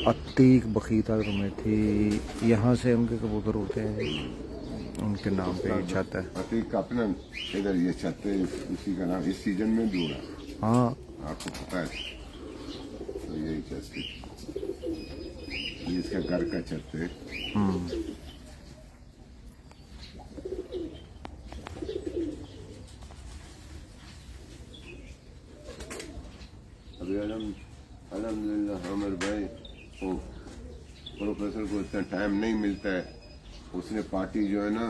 अतीक बखीता में थी, यहाँ से उनके कबूतर उड़ते हैं, उनके नाम पे ये छत है।
अतीक का अपना इधर ये छत है, उसी का नाम इस सीजन में भी उड़ा,
हाँ
आपको पता है। तो यही छत है, ये इसका घर का छत है। अभी अल्हम्दुलिल्लाह अमर भाई को प्रोफेसर को इतना टाइम नहीं मिलता है, उसने पार्टी जो है ना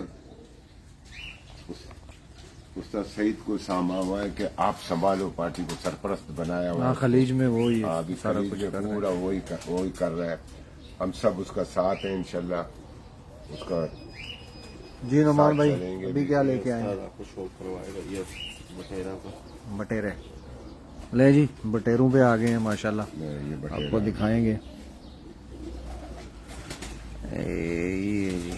उस्ताद सईद को सामा हुआ है कि आप संभालो पार्टी को, सरपरस्त बनाया हुआ
हाँ
है।
खलीज में वो ही
अभी
सारा
खलीज
कुछ
में
कर रहे हैं।
पूरा वही कर रहा है। हम सब उसका साथ हैं इंशाल्लाह। उसका
जी नुमान भाई
चलेंगे
अभी क्या लेके आए हैं?
सारा आपको शो करवाएगा ये बटेरा को।
बटेरे ले जी, बटेरों पे आ गए हैं माशाल्लाह,
ये
आपको
बटेरा
दिखाएंगे। ये जी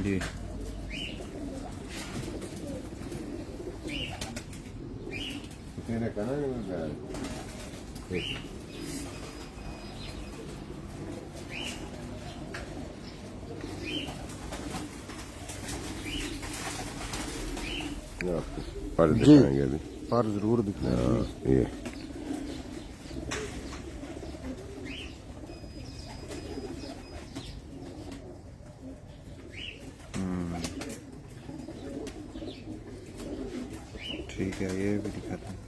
जी
तेरे का ना पर
जी
दिखाएंगे अभी।
पर जरूर दिखाएंगे।
ये
ठीक है ये भी दिखाते हैं।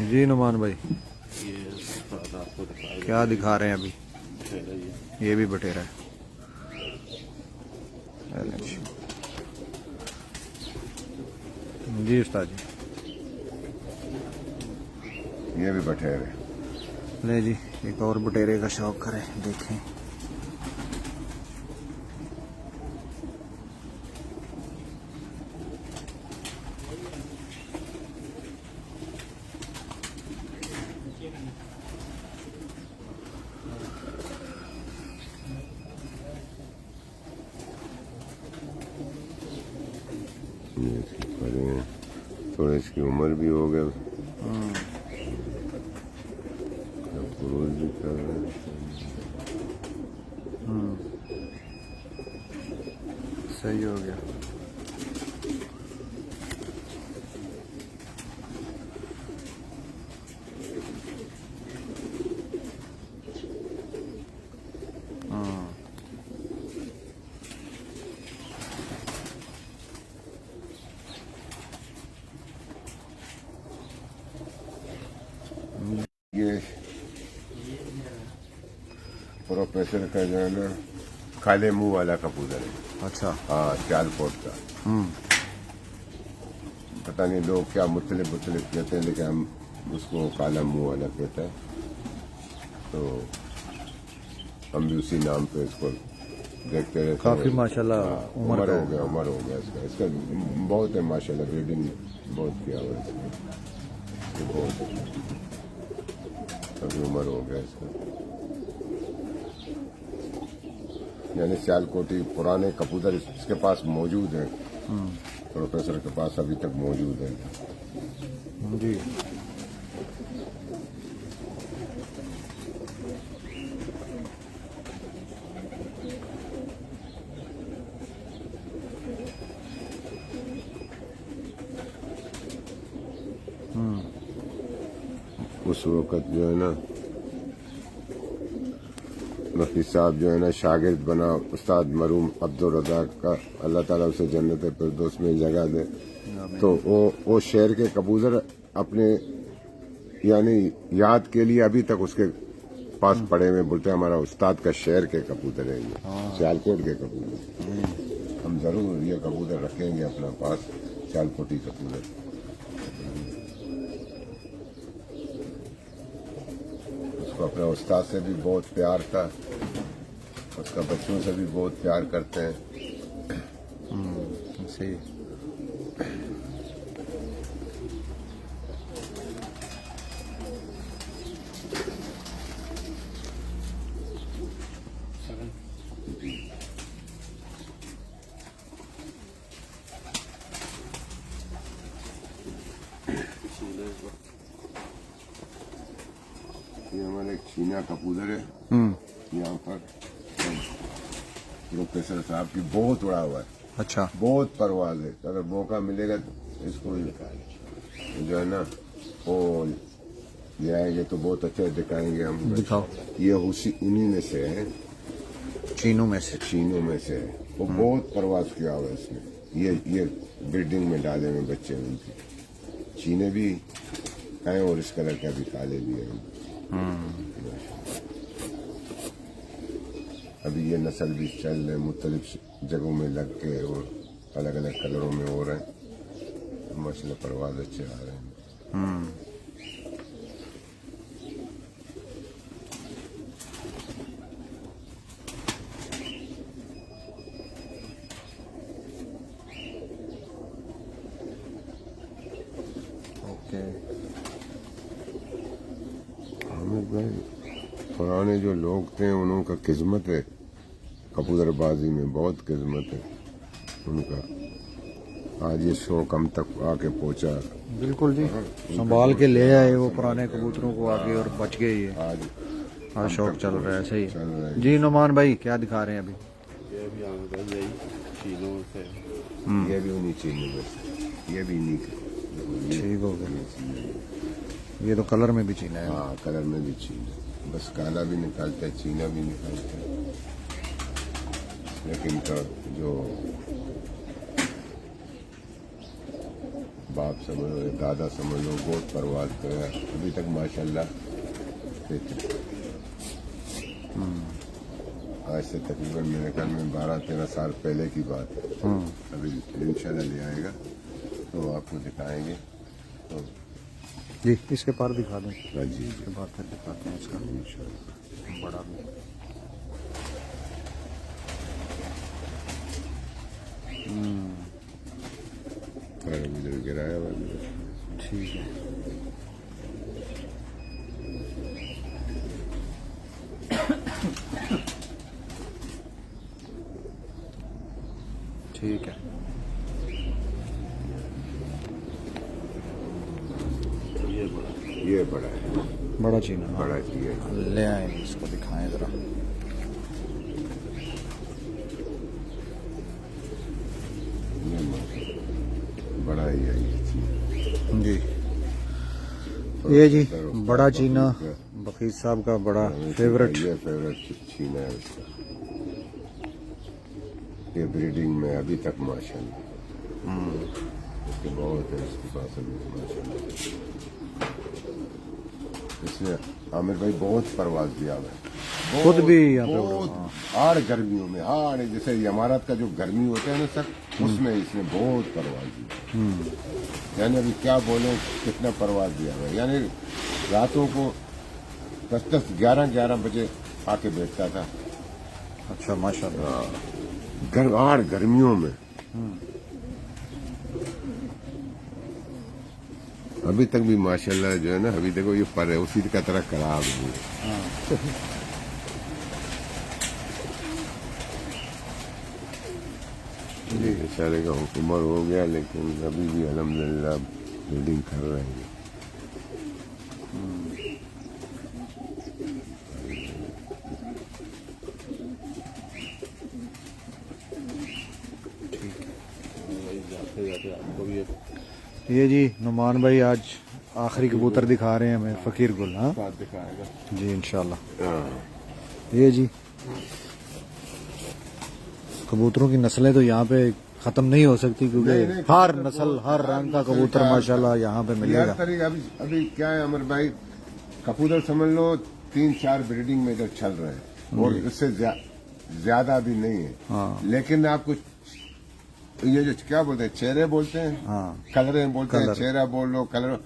जी नुमान भाई
ये सारा आपको दिखाएगा।
क्या दिखा रहे हैं अभी?
बटेरा
ये भी बटेरा है। जी उस्ताद जी
ये भी बटेरे।
ले जी एक और बटेरे का शौक करें, देखें।
ये इसकी परे हैं, थोड़ा इसकी उम्र भी हो गया, पुरुष भी कर रहे हैं।
सही हो गया।
ये प्रोफेसर का जो है ना काले मुंह वाला कबूतर है।
अच्छा।
हाँ, सियालकोट का। पता नहीं लोग क्या मुख्तलिफ कहते हैं, लेकिन हम उसको काला मुंह वाला कहते हैं, तो हम भी उसी नाम पे इसको देखते रहते हैं।
काफी माशाल्लाह
उम्र हो गया इसका बहुत है माशाल्लाह, ब्रीडिंग बहुत किया हुआ है इसका, बहुत अभी उम्र हो गया इसका। यानी सियालकोटी पुराने कबूतर इसके पास मौजूद हैं, प्रोफेसर के पास अभी तक मौजूद है
जी।
उस वक़्त जो है ना मफी साहब जो है ना शागिर्द बना उस्ताद मरूम अब्दुल रज़ाक का, अल्लाह ताला उसे जन्नत फिरदौस में जगह दे। तो वो शहर के कबूतर अपने यानी याद के लिए अभी तक उसके पास पड़े हुए, बोलते हैं हमारा उस्ताद का शहर के कबूतर है ये, सियालकोट के कबूतर। हम जरूर ये कबूतर रखेंगे अपना पास, सियालकोटी कबूतर। उसको अपने उस्ताद से भी बहुत प्यार था, उसका बच्चों से भी बहुत प्यार करते हैं।
सही।
ये हमारा एक चीना कबूतर है, यहाँ पर प्रोफेसर साहब की बहुत उड़ा हुआ है,
अच्छा।
बहुत परवाज है। अगर मौका मिलेगा तो इसको जो है ना वो ले आएंगे तो बहुत अच्छा दिखाएंगे हम।
दिखाओ।
ये उन्हीं में से है,
चीनों में से।
चीनों में से है, वो बहुत परवाज किया हुआ है इसने। ये ब्रीडिंग में डाले हुए बच्चे हैं उनके, चीने भी हैं और इस कलर के भी काले भी हैं। अभी ये नस्ल भी चल रहे, मुख्तलिफ जगहों में लग के और अलग अलग कलरों में हो रहे हैं, माशाल्लाह परवाज अच्छे आ रहे हैं।
ओके।
हामिद भाई, पुराने जो लोग थे उनका किस्मत है, कबूतरबाजी में बहुत किस्मत है उनका। आज ये शौक हम तक आके पहुंचा।
बिल्कुल जी, संभाल के ले आए वो पुराने कबूतरों को आगे और बच गए ये।
आज
शौक चल रहा है। सही
चल रहा है।
जी। नुमान भाई क्या दिखा रहे हैं अभी?
ये भी आगे भाई यही चीनों से
ये भी उन्हीं चीनी में से, ये भी इन्हीं का।
ठीक हो गया। ये तो कलर में भी चीना है।
हाँ, कलर में भी चीना, बस काला भी निकालते हैं, चीना भी निकालते हैं, लेकिन का जो बाप समझ लो, दादा समझ लो, बहुत परवाज किया अभी तक माशाल्लाह। आज से तकरीबन मेरे ख्याल में 12-13 साल पहले की बात है। अभी इंशाल्लाह ले आएगा तो आपको दिखाएंगे। तो
जी, इसके पार दिखा दें।
हाँ जी,
इसके बाद फिर दिखाते हैं इसका बड़ा भी।
इधर गिराया हुआ है।
ठीक है। ठीक है।
ये बड़ा है,
बड़ा चीना, हाँ।
बड़ा चाहिए।
ले आए इसको दिखाएं जरा।
ये बड़ा ही है ये चीज़।
जी ये जी बड़ा चीना बकीर साहब का बड़ा फेवरेट।
ये फेवरेट चीना है उसका। ये ब्रीडिंग में अभी तक माशाल्लाह इसके बहुत है, इसके पास अभी माशाल्लाह। इसने आमिर भाई बहुत परवाज दिया हुआ है,
खुद भी यहाँ पे
बहुत हाड़ गर्मियों में, हाड़ जैसे इमारत का जो गर्मी होता है ना सर, उसमें इसने बहुत परवाज दिया। यानी अभी क्या बोले कितना परवाज दिया हुआ है। यानी रातों को 10-10, 11-11 बजे आके बैठता था।
अच्छा माशाल्लाह।
हाड़ गर्मियों में। अभी तक भी माशाल्लाह जो है ना, अभी देखो ये पर है उसी का तरह खराब है। जी बेचारे का उम्र हो गया लेकिन अभी भी अल्हम्दुलिल्लाह बिल्डिंग कर रहे हैं।
भाई जाते जाते आपको भी एक
ये जी नुमान भाई आज आखिरी कबूतर दिखा रहे हैं हमें, फकीर गुल। हाँ
बात दिखाएगा।
जी इंशाल्लाह।
हाँ,
ये जी कबूतरों की नस्लें तो यहाँ पे खत्म नहीं हो सकती, क्योंकि
नहीं,
हर नस्ल हर रंग का कबूतर माशाल्लाह यहाँ पे
यार
मिलेगा।
तरीका अभी क्या है अमर भाई, कबूतर समझ लो 3-4 ब्रीडिंग में इधर चल रहे हैं और इससे ज्यादा भी नहीं है।
हाँ।
लेकिन आपको ये जो क्या बोलते हैं, चेहरे बोलते हैं,
हाँ
कलरें बोलते हैं,
कलर।
चेहरा बोल लो, कलर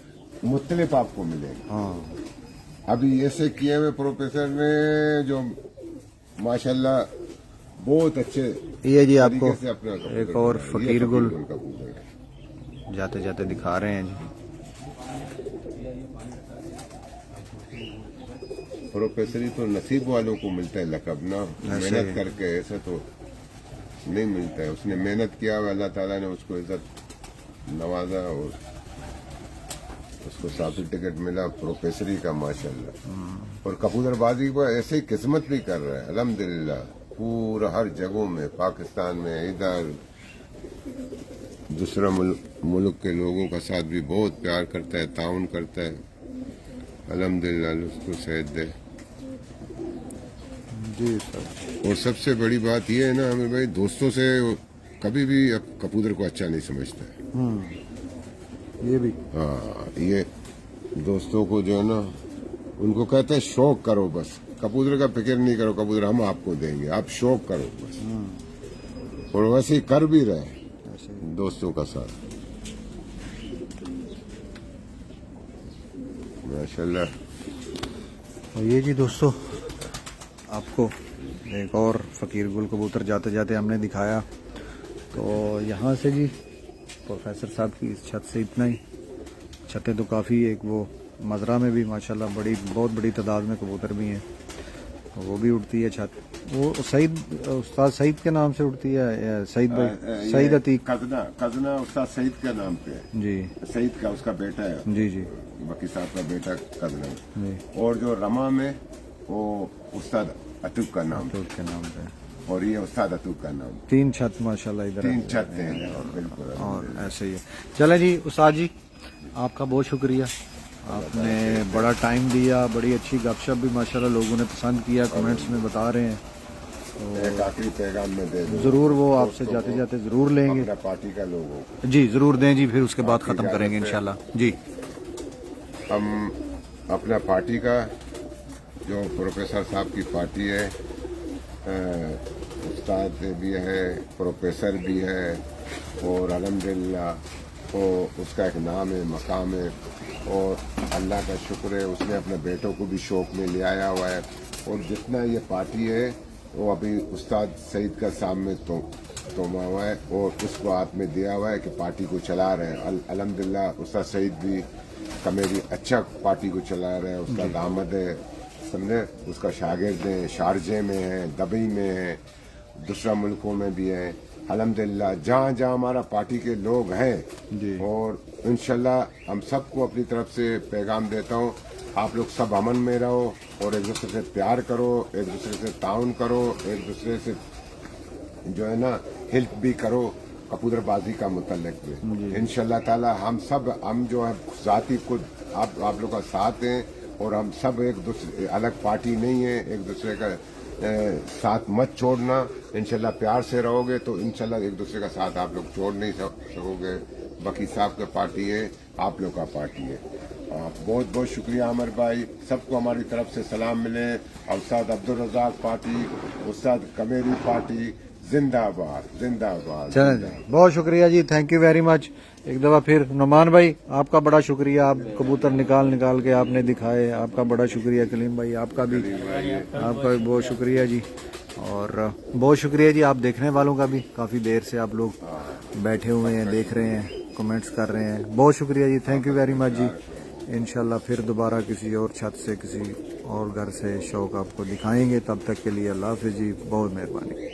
मुख्तलिफ आपको मिलेगा।
हाँ
अभी ऐसे किए हुए प्रोफेसर ने जो माशाल्लाह बहुत अच्छे
ये जी आपको
तरीके से अपना कबूतर
एक और
बनाया। ये
फकीर गुल
कबूतर है।
जाते जाते दिखा रहे हैं जी।
प्रोफेसरी तो नसीब वालों को मिलता है लकब ना, मेहनत करके ऐसे तो नहीं मिलता है। उसने मेहनत किया, अल्लाह ताला ने उसको इज्जत नवाजा और उसको सर्टिफिकेट मिला प्रोफेसरी का माशाल्लाह। और कबूतरबाजी को ऐसे ही किस्मत भी कर रहा है अल्हम्दुलिल्लाह, पूरा हर जगहों में, पाकिस्तान में, इधर दूसरा मुल्क के लोगों का साथ भी बहुत प्यार करता है, ताउन करता है। अल्हम्दुलिल्लाह उसको सेहत दे।
जी सर।
और सबसे बड़ी बात यह है ना आमिर भाई, दोस्तों से कभी भी अब कबूतर को अच्छा नहीं समझता है।
ये भी
हाँ, ये दोस्तों को जो है ना, उनको कहते हैं शौक करो बस, कबूतर का फिक्र नहीं करो, कबूतर हम आपको देंगे, आप शौक करो बस। और वैसे ही कर भी रहे दोस्तों का साथ माशाल्लाह।
और ये जी दोस्तों आपको एक और फकीर गुल कबूतर जाते जाते हमने दिखाया। तो यहाँ से जी प्रोफेसर साहब की इस छत से इतना ही। छतें तो काफ़ी, एक वो मजरा में भी माशाल्लाह बहुत बड़ी तादाद में कबूतर भी हैं, तो वो भी उड़ती है छत। वो उस्ताद सईद के नाम से उड़ती है, सईद भाई, सईद अतीक।
कजना उस्ताद सईद के नाम पे है
जी
सईद का, उसका बेटा है
जी जी
बकी साहब का बेटा कजना।
जी
और जो रमा में वो उस्ताद अतुक का नाम,
तो उसके नाम पे
और ये उस्ताद अतुक का नाम।
3 छत माशाल्लाह इधर
3 छत हैं बिल्कुल।
और ऐसे ही है। चले जी उस्ताद जी, आपका बहुत शुक्रिया, आपने बड़ा टाइम दिया, बड़ी अच्छी गपशप भी माशाल्लाह लोगों ने पसंद किया, कमेंट्स में बता रहे हैं।
एक आखिरी पैगाम में दे दो,
ज़रूर वो आपसे जाते जाते ज़रूर लेंगे।
अपना पार्टी का लोगों को
जी ज़रूर दें जी, फिर उसके बाद ख़त्म करेंगे इंशाल्लाह जी।
हम अपना पार्टी का जो प्रोफेसर साहब की पार्टी है, उस्ताद भी है, प्रोफेसर भी है, और अल्हम्दुलिल्लाह वो उसका एक नाम है, मकाम है, और अल्लाह का शुक्र है उसने अपने बेटों को भी शौक में ले आया हुआ है। और जितना ये पार्टी है वो अभी उस्ताद सईद का सामने तोमा हुआ है और उसको हाथ में दिया हुआ है कि पार्टी को चला रहे हैं। अल्हम्दुलिल्लाह उस्ताद सईद भी कमेटी अच्छा पार्टी को चला रहे हैं, उसका दामद है, समझे, उसका शागिर्द है, शारजे में है, दुबई में है, दूसरा मुल्कों में भी है। अल्हम्दुलिल्लाह जहाँ जहाँ हमारा पार्टी के लोग हैं
जी।
और इंशाल्लाह हम सबको अपनी तरफ से पैगाम देता हूँ, आप लोग सब अमन में रहो और एक दूसरे से प्यार करो, एक दूसरे से ताउन करो, एक दूसरे से जो है ना हेल्प भी करो कबूतरबाजी का मुतल्लिक में। इंशाल्लाह ताला हम जो है ज़ाती खुद आप लोग का साथ हैं और हम सब एक दूसरे अलग पार्टी नहीं है, एक दूसरे का साथ मत छोड़ना। इंशाल्लाह प्यार से रहोगे तो इंशाल्लाह एक दूसरे का साथ आप लोग छोड़ नहीं सकोगे। वकील साहब का पार्टी है, आप लोग का पार्टी है। बहुत बहुत शुक्रिया आमिर भाई, सबको हमारी तरफ से सलाम मिले। और उस्ताद अब्दुल रज़ाक पार्टी, उस्ताद कमेरी पार्टी, जिंदाबाद जिंदाबाद।
चलें जी, बहुत शुक्रिया जी, थैंक यू वेरी मच। एक दफ़ा फिर नुमान भाई आपका बड़ा शुक्रिया, आप कबूतर निकाल के आपने दिखाए, आपका बड़ा शुक्रिया। कलीम भाई आपका भी बहुत शुक्रिया जी। और बहुत शुक्रिया जी आप देखने वालों का भी, काफ़ी देर से आप लोग बैठे हुए हैं, देख रहे हैं, कमेंट्स कर रहे हैं। बहुत शुक्रिया जी, थैंक यू वेरी मच जी। इंशाल्लाह फिर दोबारा किसी और छत से किसी और घर से शौक आपको दिखाएंगे। तब तक के लिए अल्लाह हाफ़िज़ जी, बहुत मेहरबानी।